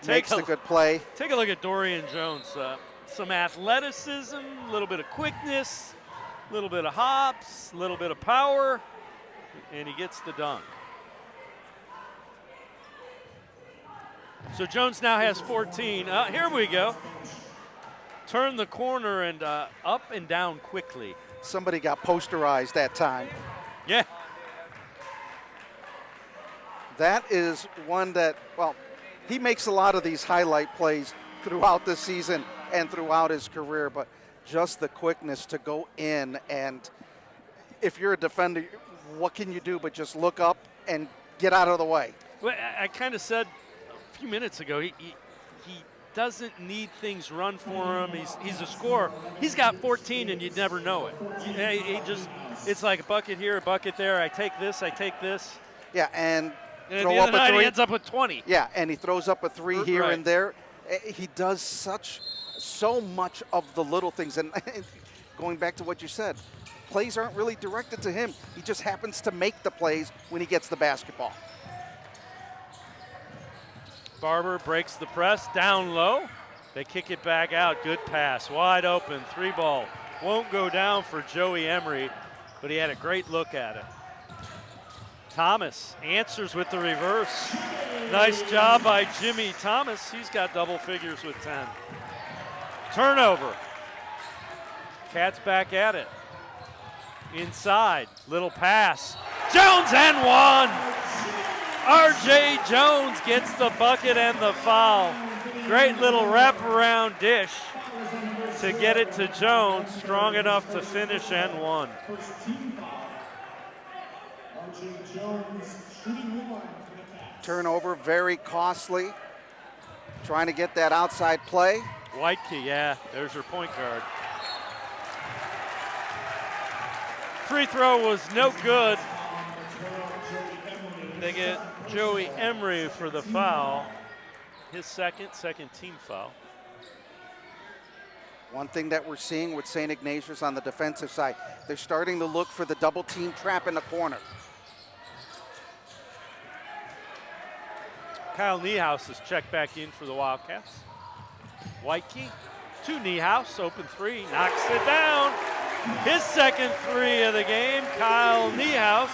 makes a good play. Take a look at Dorian Jones. Some athleticism, a little bit of quickness, a little bit of hops, a little bit of power, and he gets the dunk. So Jones now has 14. Here we go. Turn the corner and up and down quickly. Somebody got posterized that time. Yeah. That is one that, well, he makes a lot of these highlight plays throughout the season and throughout his career, but just the quickness to go in, and if you're a defender, what can you do but just look up and get out of the way? Well, I kind of said a few minutes ago, he doesn't need things run for him. He's a scorer. He's got 14, and you'd never know it. It's like a bucket here, a bucket there. I take this, I take this. Yeah, and at throw the up end of the a night, three. he ends up with 20. Yeah, and he throws up a three here Right. and there. He does so much of the little things. And going back to what you said, plays aren't really directed to him. He just happens to make the plays when he gets the basketball. Barber breaks the press, down low. They kick it back out. Good pass, wide open, 3-ball. Won't go down for Joey Emery, but he had a great look at it. Thomas answers with the reverse. Nice job by Jimmy Thomas. He's got double figures with 10. Turnover. Cats back at it. Inside, little pass. Jones and one. R.J. Jones gets the bucket and the foul. Great little wraparound dish to get it to Jones. Strong enough to finish and one. Turnover, very costly. Trying to get that outside play. Whitekey, yeah, there's your point guard. Free throw was no good. They get Joey Emery for the foul. His second team foul. One thing that we're seeing with St. Ignatius on the defensive side, they're starting to look for the double team trap in the corner. Kyle Niehaus is checked back in for the Wildcats. Whitekey to Niehaus, open three, knocks it down. His second three of the game. Kyle Niehaus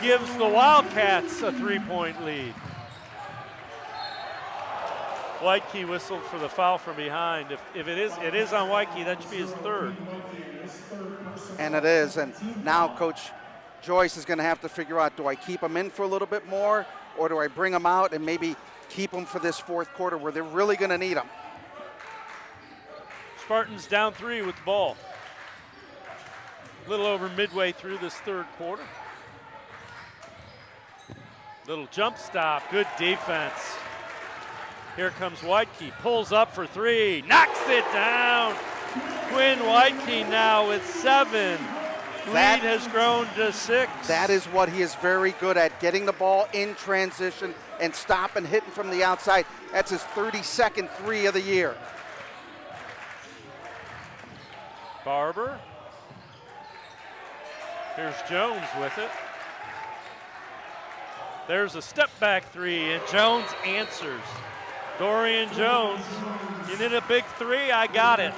gives the Wildcats a 3-point lead. Whitekey whistled for the foul from behind. If it is on Whitekey, that should be his third. And it is, and now Coach Joyce is going to have to figure out, do I keep him in for a little bit more, or do I bring him out and maybe keep him for this fourth quarter where they're really going to need him? Spartans down 3 with the ball. A little over midway through this third quarter. Little jump stop, good defense. Here comes Whitekey, pulls up for 3, knocks it down. Quinn Whitekey now with 7. Lead has grown to 6. That is what he is very good at, getting the ball in transition and stop and hitting from the outside. That's his 32nd 3 of the year. Barber. Here's Jones with it. There's a step back 3, and Jones answers. Dorian Jones, you need a big 3, I got it.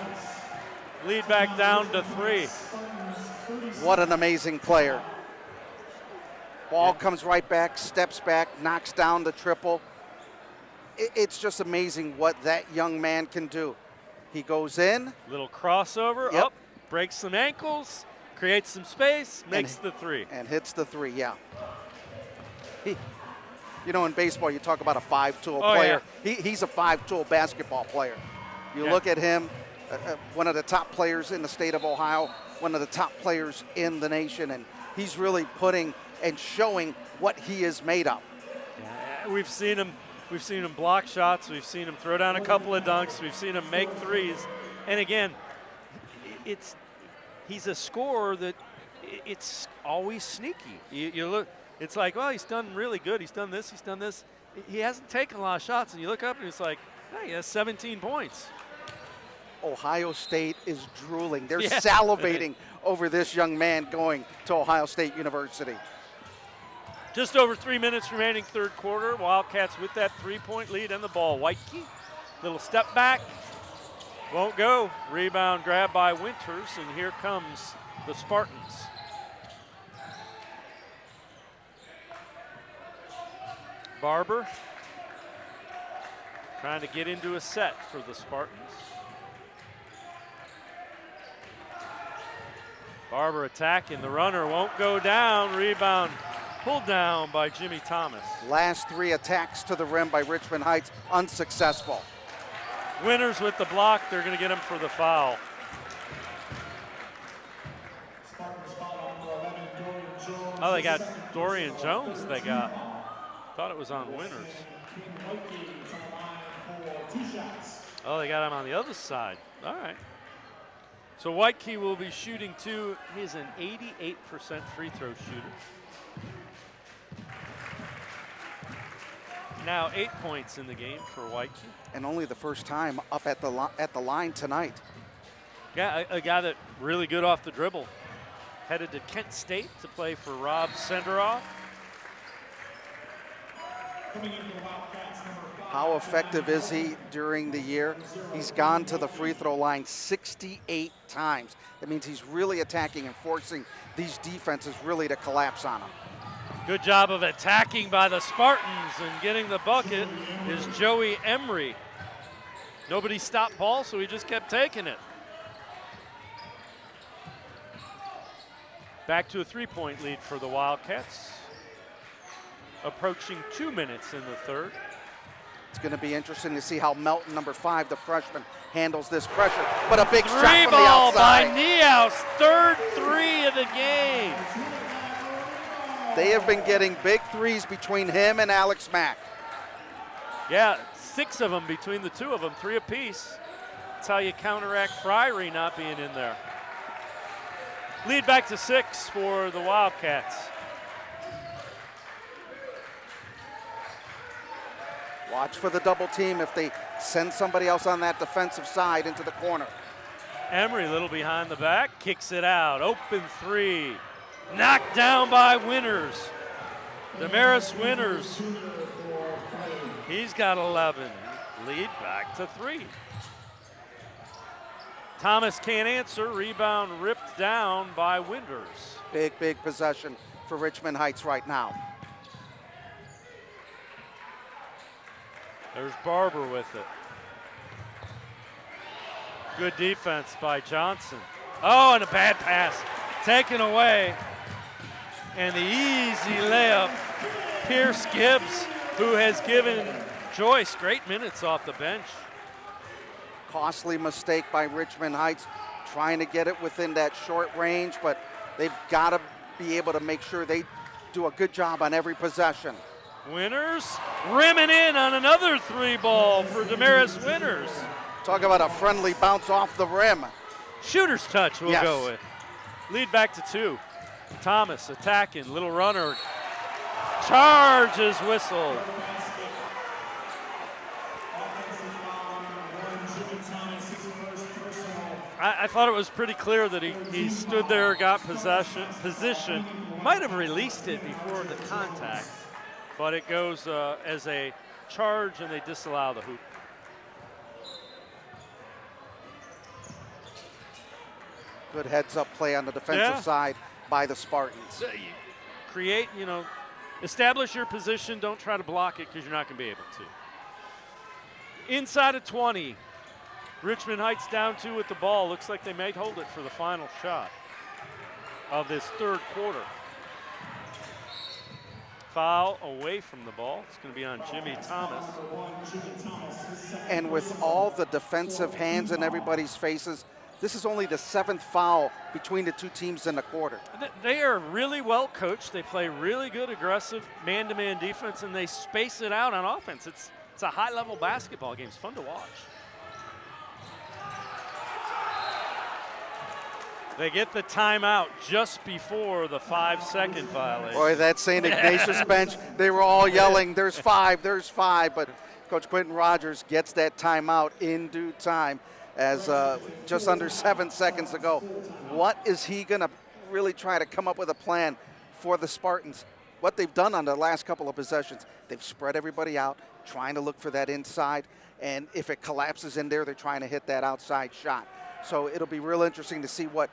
Lead back down to 3. What an amazing player. Ball comes right back, steps back, knocks down the triple. It's just amazing what that young man can do. He goes in. Little crossover, Yep. up, breaks some ankles, creates some space, makes the 3. And hits the 3, yeah. You know, in baseball, you talk about a 5-tool player. Yeah. He's a 5-tool basketball player. You look at him, one of the top players in the state of Ohio, one of the top players in the nation, and he's really putting and showing what he is made of. Yeah, we've seen him block shots, we've seen him throw down a couple of dunks, we've seen him make 3s. And again, he's a scorer that it's always sneaky. You look, it's like, well, he's done really good. He's done this, he's done this. He hasn't taken a lot of shots, and you look up and it's like, hey, he has 17 points. Ohio State is drooling. They're salivating over this young man going to Ohio State University. Just over 3 minutes remaining third quarter. Wildcats with that 3-point lead and the ball. Whitekey, little step back. Won't go. Rebound grab by Winters, and here comes the Spartans. Barber trying to get into a set for the Spartans. Barber attacking, the runner won't go down. Rebound pulled down by Jimmy Thomas. Last 3 attacks to the rim by Richmond Heights, unsuccessful. Winters with the block, they're gonna get him for the foul. Oh, they got Dorian Jones, Thought it was on Winters. Oh, they got him on the other side. All right. So Whitekey will be shooting two. He's an 88% free throw shooter. Now 8 points in the game for Whitekey. And only the first time up at the line tonight. Yeah, a guy that really good off the dribble. Headed to Kent State to play for Rob Senderoff. How effective is he during the year? He's gone to the free throw line 68 times. That means he's really attacking and forcing these defenses really to collapse on him. Good job of attacking by the Spartans, and getting the bucket is Joey Emery. Nobody stopped Paul, so he just kept taking it. Back to a three-point lead for the Wildcats. Approaching 2 minutes in the third. It's going to be interesting to see how Melton, number 5, the freshman, handles this pressure. But a big shot Three from the ball by outside. Niehaus, third three of the game. They have been getting big threes between him and Alex Mack. Yeah, 6 of them between the two of them, 3 apiece. That's how you counteract Friary not being in there. Lead back to 6 for the Wildcats. Watch for the double team if they send somebody else on that defensive side into the corner. Emery, a little behind the back, kicks it out. Open three. Knocked down by Winters. Damaris Winters. He's got 11. Lead back to 3. Thomas can't answer. Rebound ripped down by Winters. Big possession for Richmond Heights right now. There's Barber with it. Good defense by Johnson. Oh, and a bad pass. Taken away. And the easy layup. Pierce Gibbs, who has given Joyce great minutes off the bench. Costly mistake by Richmond Heights, trying to get it within that short range, but they've got to be able to make sure they do a good job on every possession. Winters rimming in on another 3 ball for Damaris Winters. Talk about a friendly bounce off the rim. Shooter's touch we'll Yes. go with. Lead back to 2. Thomas attacking, little runner. Charge is whistled. I thought it was pretty clear that he stood there, got position, might have released it before the contact, but it goes as a charge and they disallow the hoop. Good heads-up play on the defensive side by the Spartans. So you create, establish your position. Don't try to block it because you're not going to be able to. Inside of 20. Richmond Heights down 2 with the ball. Looks like they may hold it for the final shot of this third quarter. Foul away from the ball. It's going to be on Jimmy Thomas. And with all the defensive hands in everybody's faces, this is only the 7th foul between the two teams in the quarter. They are really well coached. They play really good, aggressive man-to-man defense, and they space it out on offense. It's a high-level basketball game. It's fun to watch. They get the timeout just before the 5-second violation. Boy, that St. Ignatius bench, they were all yelling, there's 5, there's 5. But Coach Quentin Rogers gets that timeout in due time as just under 7 seconds to go. What is he going to really try to come up with a plan for the Spartans? What they've done on the last couple of possessions, they've spread everybody out, trying to look for that inside. And if it collapses in there, they're trying to hit that outside shot. So it'll be real interesting to see what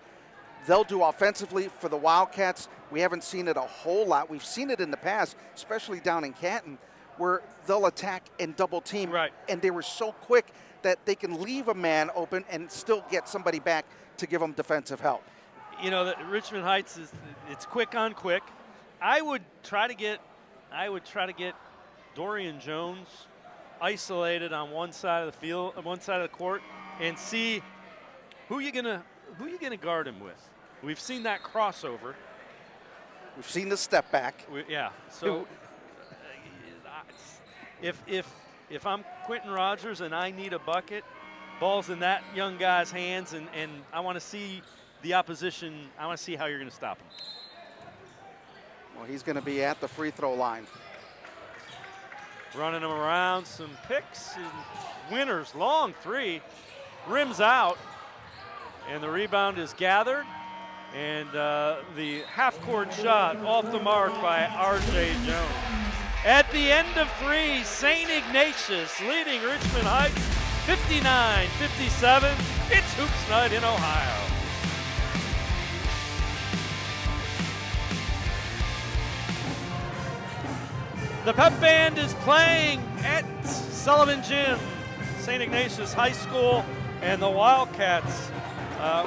they'll do offensively for the Wildcats. We haven't seen it a whole lot. We've seen it in the past, especially down in Canton, where they'll attack and double team. Right. And they were so quick that they can leave a man open and still get somebody back to give them defensive help. The Richmond Heights it's quick on quick. I would try to get Dorian Jones isolated on one side of the field, on one side of the court, and see who you gonna guard him with. We've seen that crossover. We've seen the step back. So if if I'm Quentin Rogers and I need a bucket, ball's in that young guy's hands, and I want to see the opposition. I want to see how you're going to stop him. Well, he's going to be at the free throw line. Running him around, some picks, and Winters, long three, rims out, and the rebound is gathered, and the half-court shot off the mark by R.J. Jones. At the end of three, St. Ignatius leading Richmond Heights 59-57. It's Hoops Night in Ohio. The pep band is playing at Sullivan Gym, St. Ignatius High School, and the Wildcats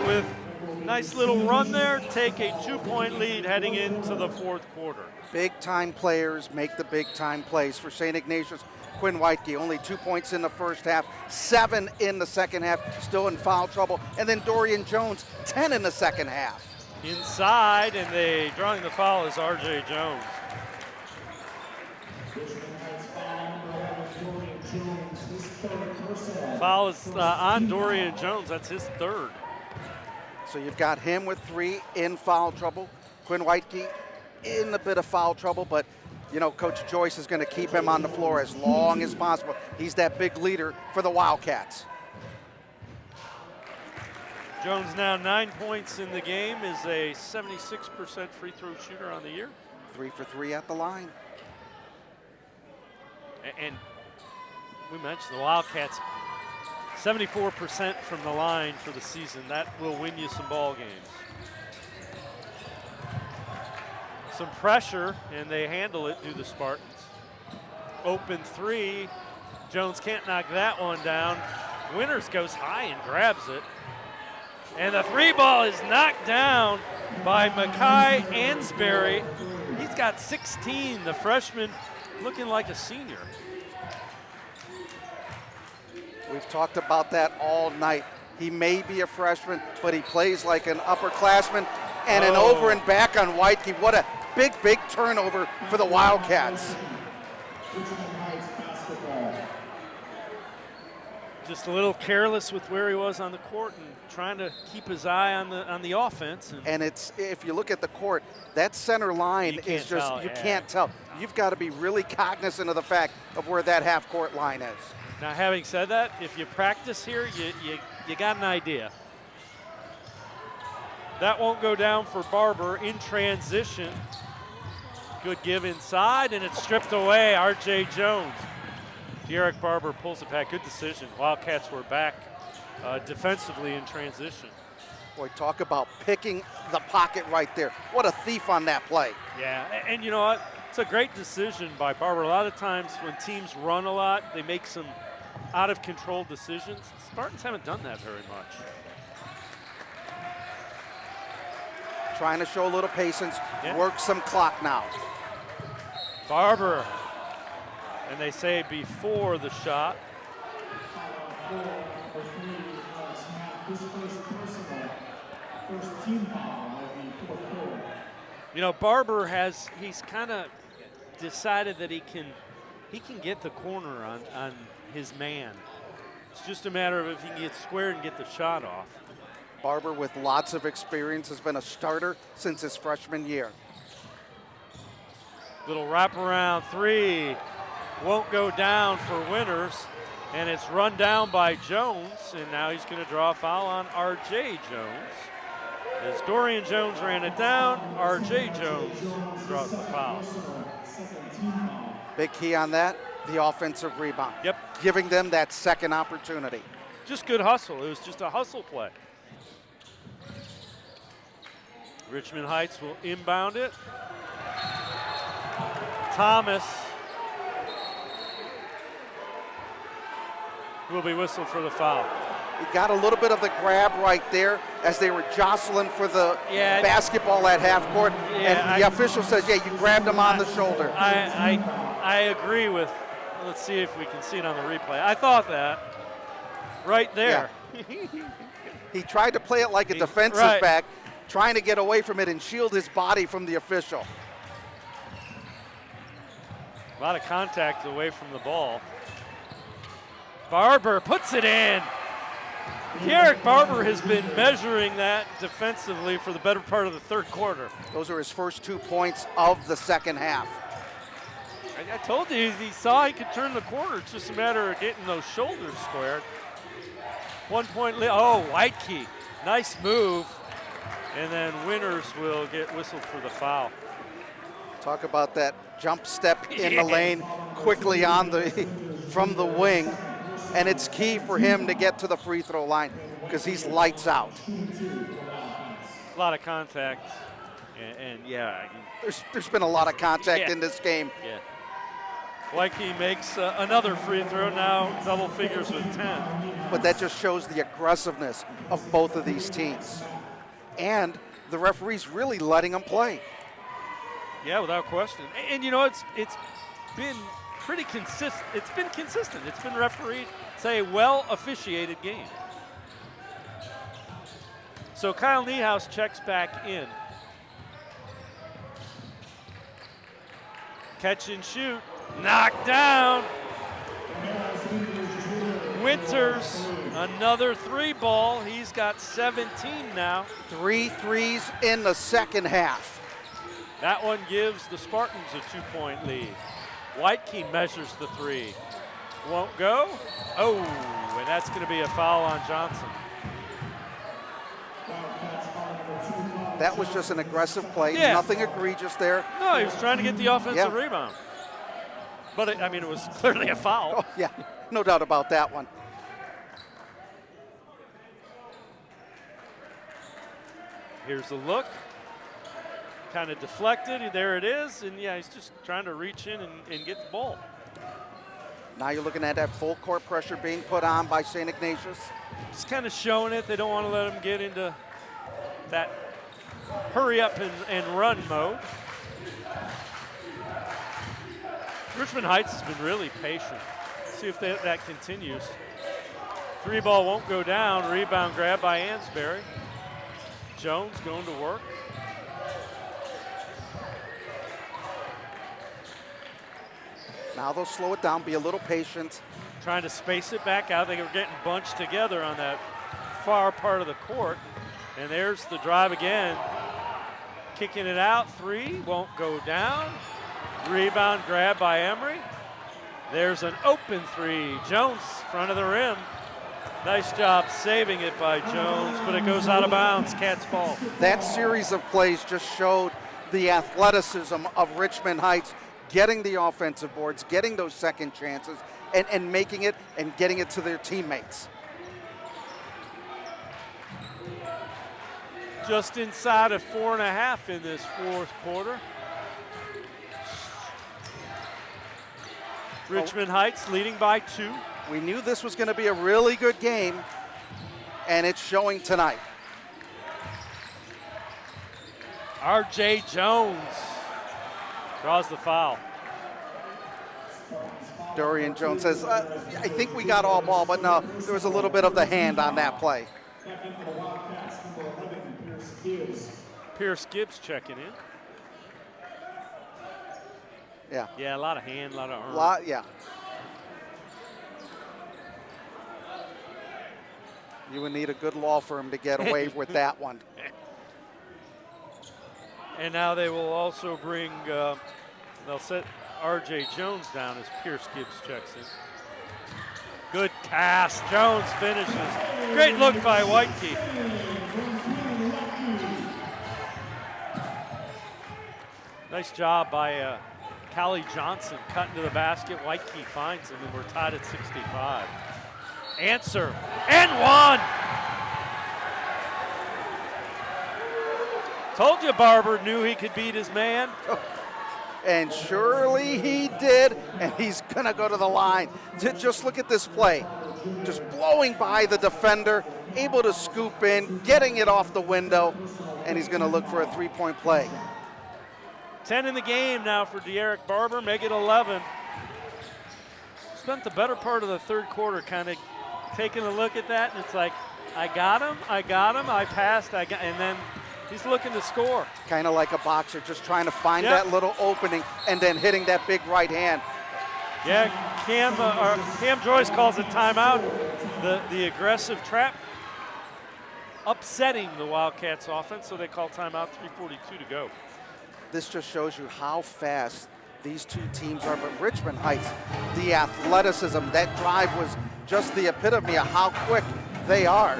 with a nice little run there take a 2-point lead heading into the fourth quarter. Big-time players make the big-time plays for St. Ignatius. Quinn Whitekey, only 2 points in the first half, 7 in the second half, still in foul trouble. And then Dorian Jones, 10 in the second half. Inside, and drawing the foul is R.J. Jones. Foul is on Dorian Jones. That's his third. So you've got him with 3 in foul trouble. Quinn Whitekey in a bit of foul trouble, but you know, Coach Joyce is going to keep him on the floor as long as possible. He's that big leader for the Wildcats. Jones now 9 points in the game, is a 76% free throw shooter on the year. 3 for 3 at the line. And we mentioned the Wildcats, 74% from the line for the season. That will win you some ball games. Some pressure, and they handle it, do the Spartans. Open three. Jones can't knock that one down. Winters goes high and grabs it. And the three ball is knocked down by Makai Ansberry. He's got 16, the freshman, looking like a senior. We've talked about that all night. He may be a freshman, but he plays like an upperclassman. And an over and back on Whitekey. What a big turnover for the Wildcats. Just a little careless with where he was on the court and trying to keep his eye on the offense. And it's, if you look at the court, that center line is just, you can't tell. You've got to be really cognizant of the fact of where that half-court line is. Now, having said that, if you practice here, you got an idea. That won't go down for Barber in transition. Good give inside, and it's stripped away. R.J. Jones. Derek Barber pulls it back. Good decision. Wildcats were back defensively in transition. Boy, talk about picking the pocket right there. What a thief on that play. Yeah, and you know what? It's a great decision by Barber. A lot of times when teams run a lot, they make some out-of-control decisions. The Spartans haven't done that very much. Trying to show a little patience, work some clock now. Barber, and they say before the shot. You know, Barber he's kind of decided that he can get the corner on his man. It's just a matter of if he can get squared and get the shot off. Barber, with lots of experience, has been a starter since his freshman year. Little wraparound three. Won't go down for Winters. And it's run down by Jones. And now he's going to draw a foul on R.J. Jones. As Dorian Jones ran it down, R.J. Jones draws the foul. Big key on that, the offensive rebound. Yep. Giving them that second opportunity. Just good hustle. It was just a hustle play. Richmond Heights will inbound it. Thomas will be whistled for the foul. He got a little bit of the grab right there as they were jostling for the basketball at half court. And the official says, yeah, you grabbed him on the shoulder. I agree with, let's see if we can see it on the replay. I thought that right there. Yeah. He tried to play it like a defensive back, trying to get away from it and shield his body from the official. A lot of contact away from the ball. Barber puts it in. Derek Barber has been measuring that defensively for the better part of the third quarter. Those are his first 2 points of the second half. I told you, he saw he could turn the corner. It's just a matter of getting those shoulders squared. 1 point lead. Oh, Whitekey. Nice move. And then Winters will get whistled for the foul. Talk about that jump step in the lane quickly on the from the wing. And it's key for him to get to the free throw line because he's lights out. A lot of contact. And yeah. There's been a lot of contact in this game. Yeah. Whitekey makes another free throw, now double figures with 10. But that just shows the aggressiveness of both of these teams. And the referee's really letting them play. Yeah, without question. And you know, it's been pretty consistent. It's been consistent. It's been refereed. It's a well officiated game. So Kyle Niehaus checks back in. Catch and shoot. Knocked down. Winters, another 3-ball. He's got 17 now. 3 threes in the second half. That one gives the Spartans a 2-point lead. Whitekey measures the 3. Won't go. Oh, and that's going to be a foul on Johnson. That was just an aggressive play. Yeah. Nothing egregious there. No, he was trying to get the offensive rebound. But, it was clearly a foul. Oh, yeah, no doubt about that one. Here's a look. Kind of deflected. There it is. And, yeah, he's just trying to reach in and get the ball. Now you're looking at that full court pressure being put on by St. Ignatius. Just kind of showing it. They don't want to let him get into that hurry up and run mode. Richmond Heights has been really patient. See if that continues. 3-ball won't go down. Rebound grab by Ansbury. Jones going to work. Now they'll slow it down, be a little patient. Trying to space it back out. They were getting bunched together on that far part of the court. And there's the drive again. Kicking it out. 3 won't go down. Rebound grab by Emery. There's an open 3. Jones, front of the rim. Nice job saving it by Jones, but it goes out of bounds. Cats ball. That series of plays just showed the athleticism of Richmond Heights, getting the offensive boards, getting those second chances, and making it and getting it to their teammates. Just inside of 4.5 in this fourth quarter. Richmond Heights leading by 2. We knew this was going to be a really good game, and it's showing tonight. R.J. Jones draws the foul. Dorian Jones says, I think we got all ball, but no, there was a little bit of the hand on that play. Pierce Gibbs checking in. Yeah. Yeah, a lot of hand, a lot of arm. Yeah. You would need a good law firm to get away with that one. And now they will also bring, they'll set R.J. Jones down as Pierce Gibbs checks in. Good pass. Jones finishes. Great look by Whitekey. Nice job by Callie Johnson cutting to the basket. Whitekey finds him, and we're tied at 65. Answer, and one! Told you Barber knew he could beat his man. And surely he did, and he's going to go to the line. Just look at this play. Just blowing by the defender, able to scoop in, getting it off the window, and he's going to look for a 3-point play. 10 in the game now for Derek Barber, make it 11. Spent the better part of the third quarter kind of taking a look at that, and it's like, I got him, I passed, and then he's looking to score. Kind of like a boxer, just trying to find that little opening and then hitting that big right hand. Yeah, Cam Joyce calls it timeout. The aggressive trap upsetting the Wildcats offense, so they call timeout, 3:42 to go. This just shows you how fast these two teams are. But Richmond Heights, the athleticism, that drive was just the epitome of how quick they are.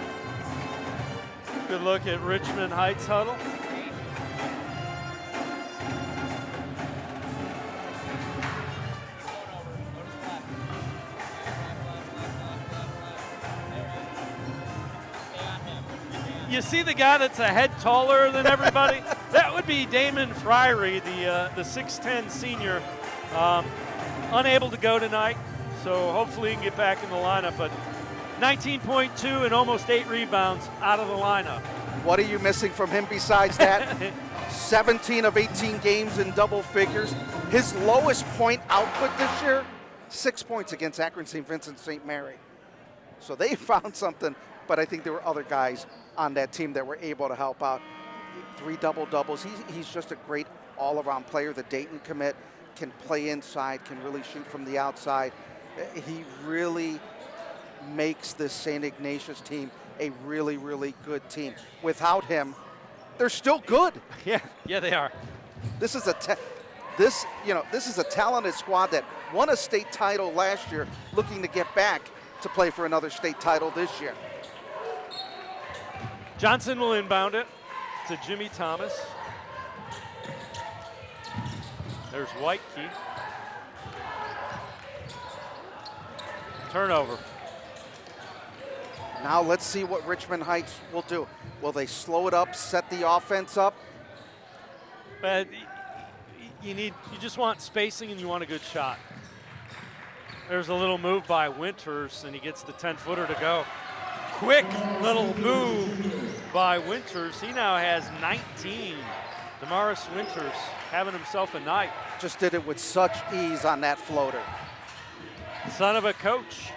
Good look at Richmond Heights huddle. You see the guy that's a head taller than everybody? That would be Damon Fryery, the 6'10 senior. Unable to go tonight, so hopefully he can get back in the lineup. But 19.2 and almost 8 rebounds out of the lineup. What are you missing from him besides that? 17 of 18 games in double figures. His lowest point output this year, 6 points against Akron St. Vincent St. Mary. So they found something, but I think there were other guys on that team that were able to help out. 3 double-doubles. He's just a great all-around player. The Dayton commit can play inside, can really shoot from the outside. He really makes this St. Ignatius team a really, really good team. Without him, they're still good. Yeah, they are. This is a talented squad that won a state title last year, looking to get back to play for another state title this year. Johnson will inbound it to Jimmy Thomas. There's Whitekey. Turnover. Now let's see what Richmond Heights will do. Will they slow it up, set the offense up? But you just want spacing and you want a good shot. There's a little move by Winters and he gets the 10-footer to go. Quick little move by Winters. He now has 19. Damaris Winters having himself a night. Just did it with such ease on that floater. Son of a coach.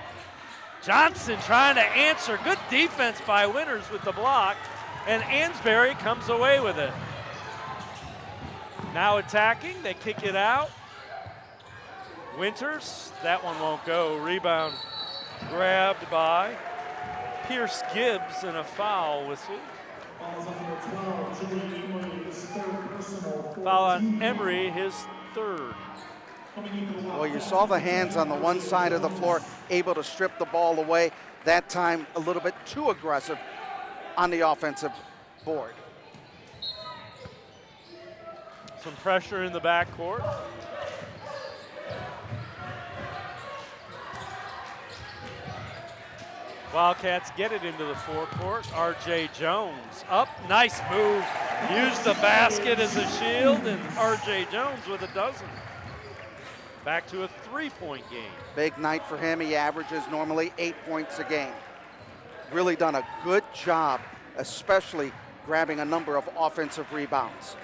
Johnson trying to answer. Good defense by Winters with the block. And Ansbury comes away with it. Now attacking. They kick it out. Winters. That one won't go. Rebound grabbed by Pierce Gibbs and a foul whistle. Foul on Emery, his third. Well, you saw the hands on the one side of the floor, able to strip the ball away. That time a little bit too aggressive on the offensive board. Some pressure in the backcourt. Wildcats get it into the forecourt. R.J. Jones up, nice move. Used the basket as a shield, and R.J. Jones with a dozen. Back to a 3-point game. Big night for him. He averages normally 8 points a game. Really done a good job, especially grabbing a number of offensive rebounds.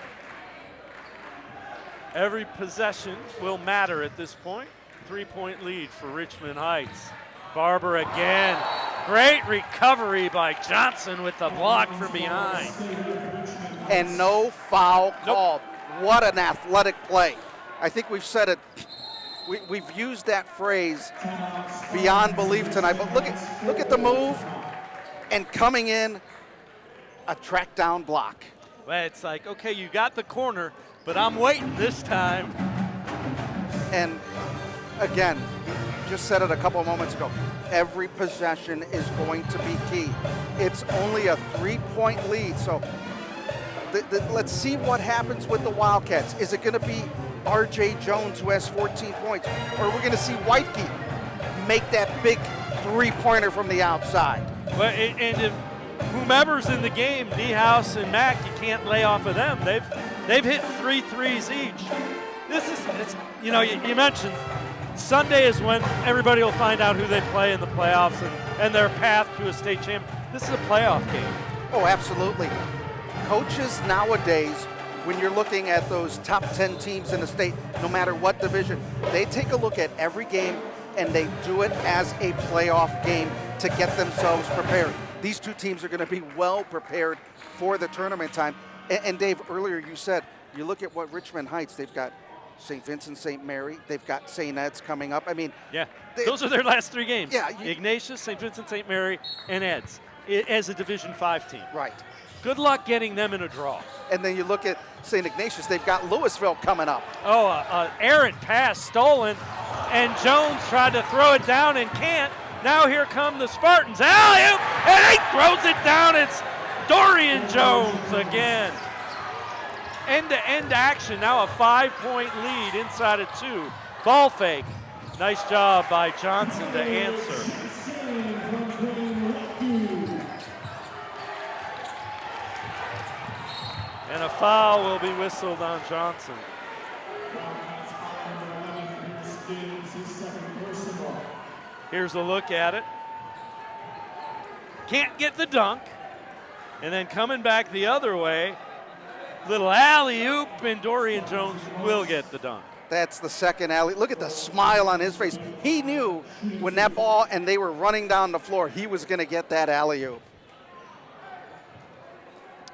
Every possession will matter at this point. 3-point lead for Richmond Heights. Barber again. Great recovery by Johnson with the block from behind. And no foul called. What an athletic play. I think we've said it. We've used that phrase beyond belief tonight, but look at the move and coming in, a track down block. Well, it's like, okay, you got the corner, but I'm waiting this time. And again, just said it a couple of moments ago, every possession is going to be key. It's only a 3-point lead, so let's see what happens with the Wildcats. Is it going to be R.J. Jones, who has 14 points, or we're going to see Whitekey make that big 3-pointer from the outside? Well, and if whomever's in the game, D-House and Mack, you can't lay off of them. They've hit 3 threes each. You mentioned Sunday is when everybody will find out who they play in the playoffs and their path to a state champion. This is a playoff game. Oh, absolutely. Coaches nowadays, when you're looking at those top 10 teams in the state, no matter what division, they take a look at every game and they do it as a playoff game to get themselves prepared. These two teams are going to be well prepared for the tournament time. And Dave, earlier you said, you look at what Richmond Heights, they've got St. Vincent, St. Mary. They've got St. Ed's coming up. I mean, Yeah, those are their last 3 games. Yeah, Ignatius, St. Vincent, St. Mary, and Ed's as a Division 5 team. right. Good luck getting them in a draw. And then you look at St. Ignatius, they've got Louisville coming up. Oh, errant pass stolen, and Jones tried to throw it down and can't. Now here come the Spartans. Alley-oop, and he throws it down. It's Dorian Jones again. End-to-end action, now a 5-point lead inside of 2. Ball fake. Nice job by Johnson to answer. And a foul will be whistled on Johnson. Here's a look at it. Can't get the dunk. And then coming back the other way, little alley-oop, and Dorian Jones will get the dunk. That's the second alley. Look at the smile on his face. He knew when that ball and they were running down the floor, he was going to get that alley-oop.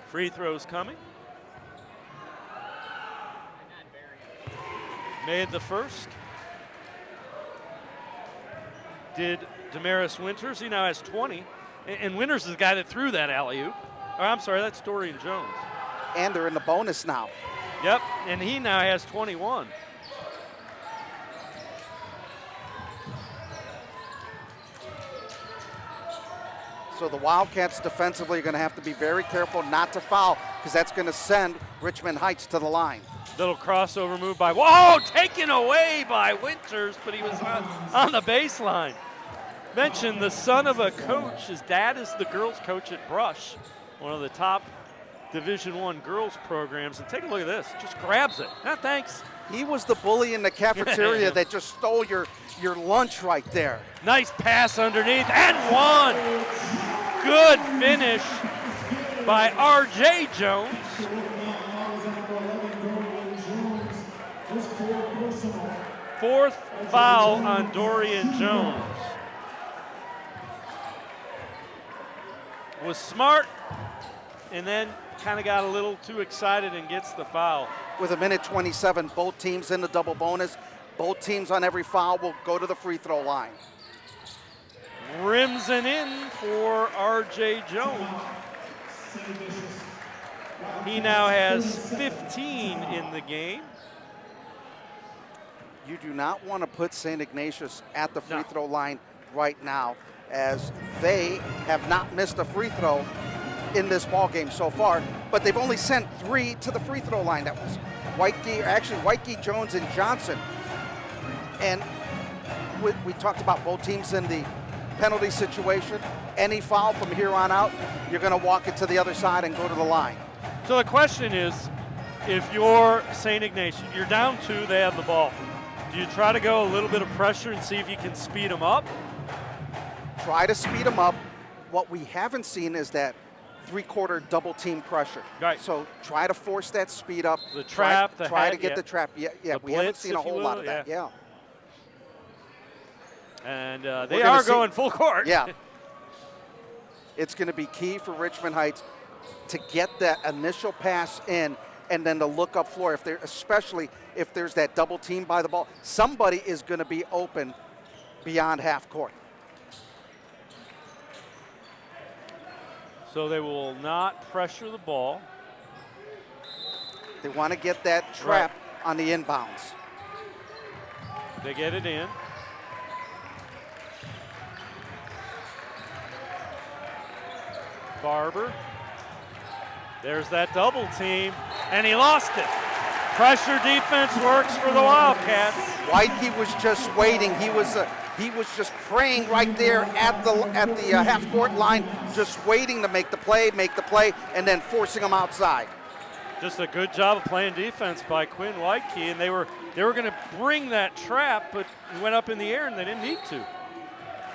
Free throws coming. Made the first. Did Damaris Winters. He now has 20. And Winters is the guy that threw that alley-oop. Or I'm sorry, that's Dorian Jones. And they're in the bonus now. Yep, and he now has 21. So the Wildcats defensively are going to have to be very careful not to foul because that's going to send Richmond Heights to the line. Little crossover move by, whoa, taken away by Winters, but he was on the baseline. Mentioned the son of a coach. His dad is the girls coach at Brush, one of the top Division I girls programs. And take a look at this, just grabs it. Ah, thanks. He was the bully in the cafeteria that just stole your lunch right there. Nice pass underneath and one. Good finish by R.J. Jones. Fourth foul on Dorian Jones. Was smart and then kind of got a little too excited and gets the foul. With 1:27, both teams in the double bonus. Both teams on every foul will go to the free throw line. Rims and in for R.J. Jones. He now has 15 in the game. You do not want to put St. Ignatius at the free throw line right now, as they have not missed a free throw in this ball game so far, but they've only sent 3 to the free throw line. That was Whitekey, Jones, and Johnson. And we talked about both teams in the penalty situation. Any foul from here on out, you're going to walk it to the other side and go to the line. So the question is, if you're St. Ignatius, you're down 2, they have the ball. Do you try to go a little bit of pressure and see if you can speed them up? Try to speed them up. What we haven't seen is that 3-quarter double team pressure. Right. So try to force that speed up. The trap, try to get the trap. Yeah, The we haven't blitz, seen a if you whole lot will, of that. Yeah. And they are going full court. Yeah. It's going to be key for Richmond Heights to get that initial pass in and then the look up floor, especially if there's that double team by the ball. Somebody is going to be open beyond half court. So they will not pressure the ball. They want to get that trap on the inbounds. They get it in. Barber. There's that double team, and he lost it. Pressure defense works for the Wildcats. Whitekey was just waiting. He was just praying right there at the half court line, just waiting to make the play, and then forcing him outside. Just a good job of playing defense by Quinn Whitekey, and they were going to bring that trap, but it went up in the air and they didn't need to.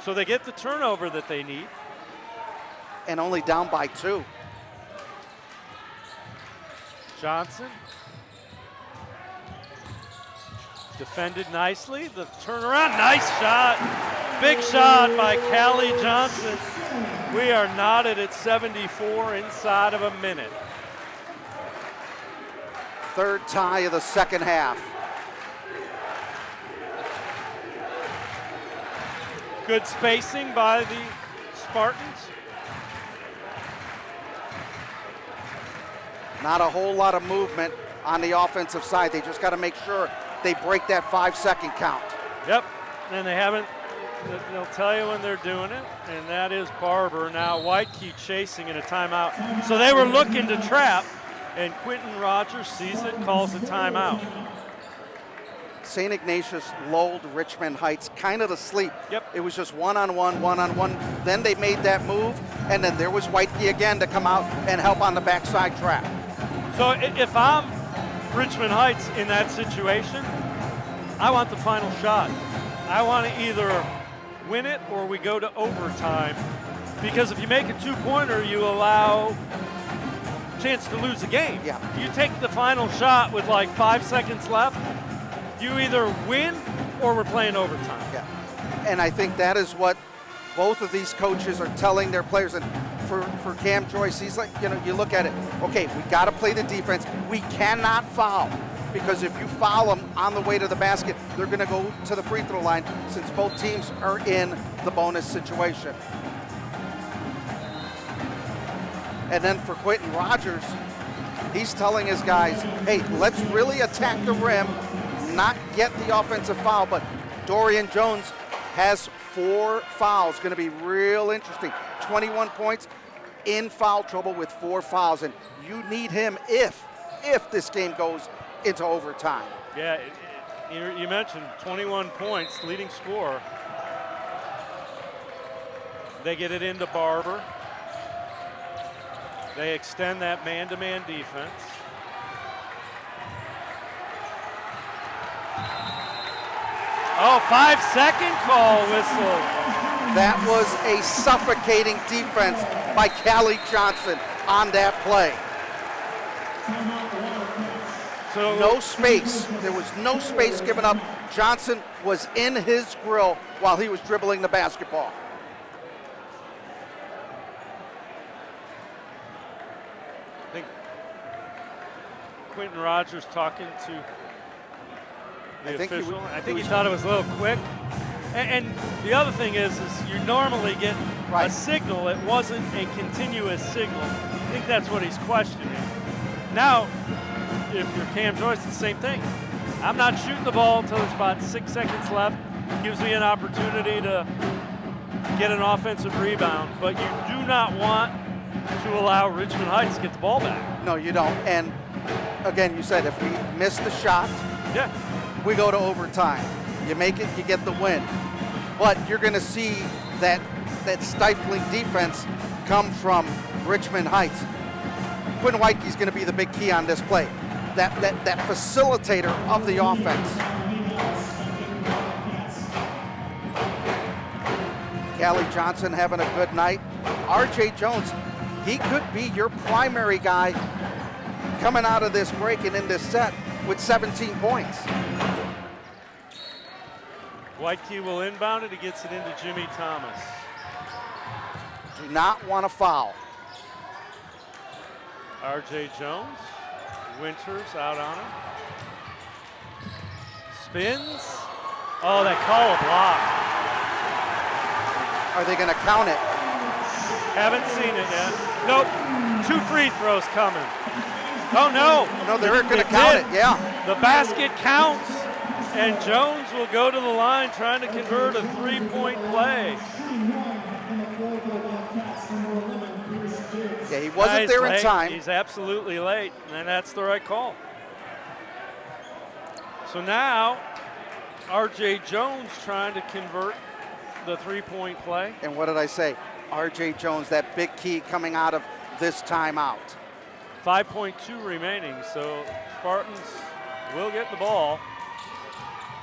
So they get the turnover that they need. And only down by 2. Johnson. Defended nicely. The turnaround, nice shot. Big shot by Callie Johnson. We are knotted at 74 inside of a minute. Third tie of the second half. Good spacing by the Spartans. Not a whole lot of movement on the offensive side. They just got to make sure they break that 5-second count. Yep, and they haven't. They'll tell you when they're doing it, and that is Barber. Now Whitekey chasing in a timeout. So they were looking to trap, and Quentin Rogers sees it, calls a timeout. St. Ignatius lulled Richmond Heights kind of to sleep. Yep. It was just one-on-one, one-on-one. Then they made that move, and then there was Whitekey again to come out and help on the backside trap. So if I'm Richmond Heights in that situation, I want the final shot. I want to either win it or we go to overtime. Because if you make a two-pointer, you allow a chance to lose the game. Yeah. If you take the final shot with like 5 seconds left, you either win or we're playing overtime. Yeah. And I think that is what both of these coaches are telling their players. And for Cam Joyce, he's like, you look at it, okay, we got to play the defense. We cannot foul, because if you foul them on the way to the basket, they're going to go to the free throw line since both teams are in the bonus situation. And then for Quentin Rogers, he's telling his guys, hey, let's really attack the rim, not get the offensive foul, but Dorian Jones has 4 fouls. Going to be real interesting. 21 points, in foul trouble with 4 fouls, and you need him if this game goes into overtime. Yeah, you mentioned 21 points, leading scorer. They get it into Barber. They extend that man-to-man defense. Oh, 5-second call whistle. That was a suffocating defense by Callie Johnson on that play. So no space. There was no space given up. Johnson was in his grill while he was dribbling the basketball. I think Quentin Rogers talking to the official. I think he thought it was a little quick. And the other thing is you normally get a signal. It wasn't a continuous signal. I think that's what he's questioning. Now, if you're Cam Joyce, it's the same thing. I'm not shooting the ball until there's about 6 seconds left. Gives me an opportunity to get an offensive rebound. But you do not want to allow Richmond Heights to get the ball back. No, you don't. And again, you said if we miss the shot, we go to overtime. You make it, you get the win. But you're going to see that stifling defense come from Richmond Heights. Quinn Whitekey's going to be the big key on this play. That facilitator of the offense. Callie Johnson having a good night. RJ Jones, he could be your primary guy coming out of this break and in this set with 17 points. Whitekey will inbound it. He gets it into Jimmy Thomas. Do not want to foul. R.J. Jones. Winters out on him. Spins. Oh, that call a block. Are they going to count it? Haven't seen it yet. Nope. 2 free throws coming. Oh, no. No, they're going to count it, yeah. The basket counts. And Jones will go to the line trying to convert a 3-point play. Yeah, he wasn't there in time. He's absolutely late, and that's the right call. So now, R.J. Jones trying to convert the 3-point play. And what did I say? R.J. Jones, that big key coming out of this timeout. 5.2 remaining, so Spartans will get the ball.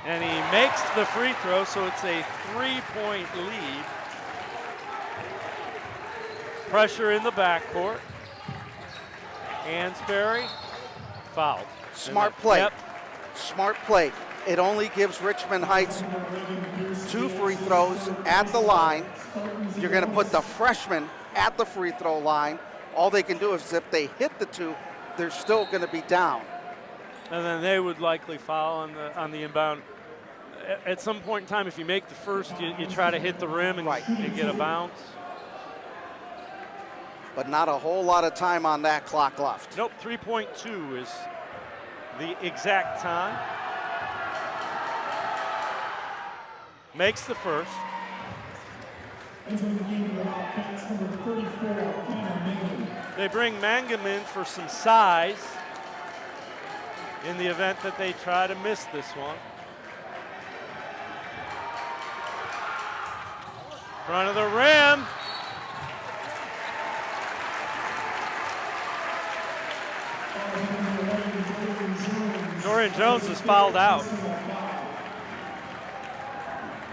And he makes the free throw, so it's a 3-point lead. Pressure in the backcourt. Ansberry, fouled. Smart play. Yep. Smart play. It only gives Richmond Heights 2 free throws at the line. You're going to put the freshman at the free throw line. All they can do is if they hit the 2, they're still going to be down. And then they would likely foul on the inbound. at some point in time, if you make the first, you try to hit the rim and, Right. and get a bounce. But not a whole lot of time on that clock left. Nope, 3.2 is the exact time. Makes the first. They bring Mangum in for some size in the event that they try to miss this one. Front of the rim. Dorian Jones is fouled out.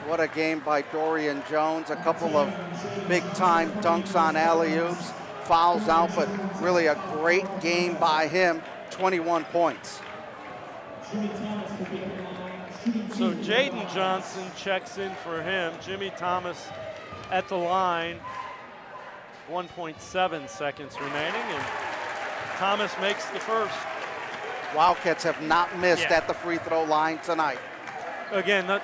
What a game by Dorian Jones. A couple of big-time dunks on alley-oops, fouls out, but really a great game by him, 21 points. So Jaden Johnson checks in for him. Jimmy Thomas at the line. 1.7 seconds remaining, and Thomas makes the first. Wildcats have not missed Yeah. at the free throw line tonight. Again, that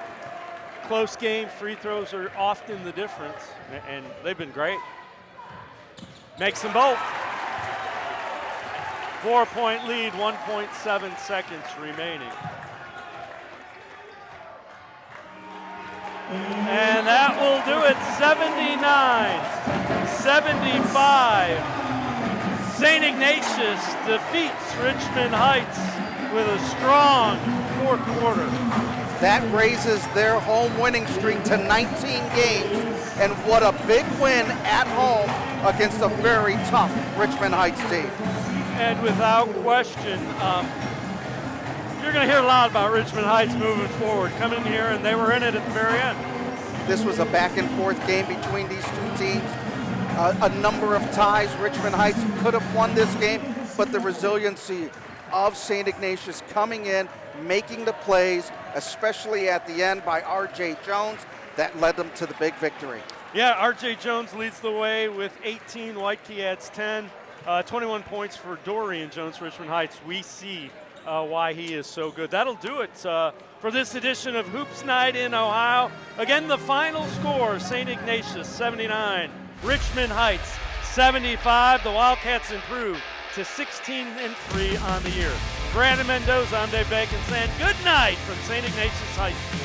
close game, free throws are often the difference, and they've been great. Makes them both. 4-point lead, 1.7 seconds remaining. And that will do it, 79-75. St. Ignatius defeats Richmond Heights with a strong fourth quarter. That raises their home winning streak to 19 games, and what a big win at home against a very tough Richmond Heights team. And without question, you're going to hear a lot about Richmond Heights moving forward. Coming in here, and they were in it at the very end. This was a back and forth game between these two teams. A number of ties. Richmond Heights could have won this game, but the resiliency of St. Ignatius coming in, making the plays, especially at the end by R.J. Jones, that led them to the big victory. Yeah, R.J. Jones leads the way with 18. Whitekey adds 10. 21 points for Dorian Jones, Richmond Heights. We see why he is so good. That'll do it for this edition of Hoops Night in Ohio. Again, the final score, St. Ignatius 79, Richmond Heights 75. The Wildcats improve to 16-3 on the year. Brandon Mendoza, I'm Dave Bacon saying good night from St. Ignatius High School.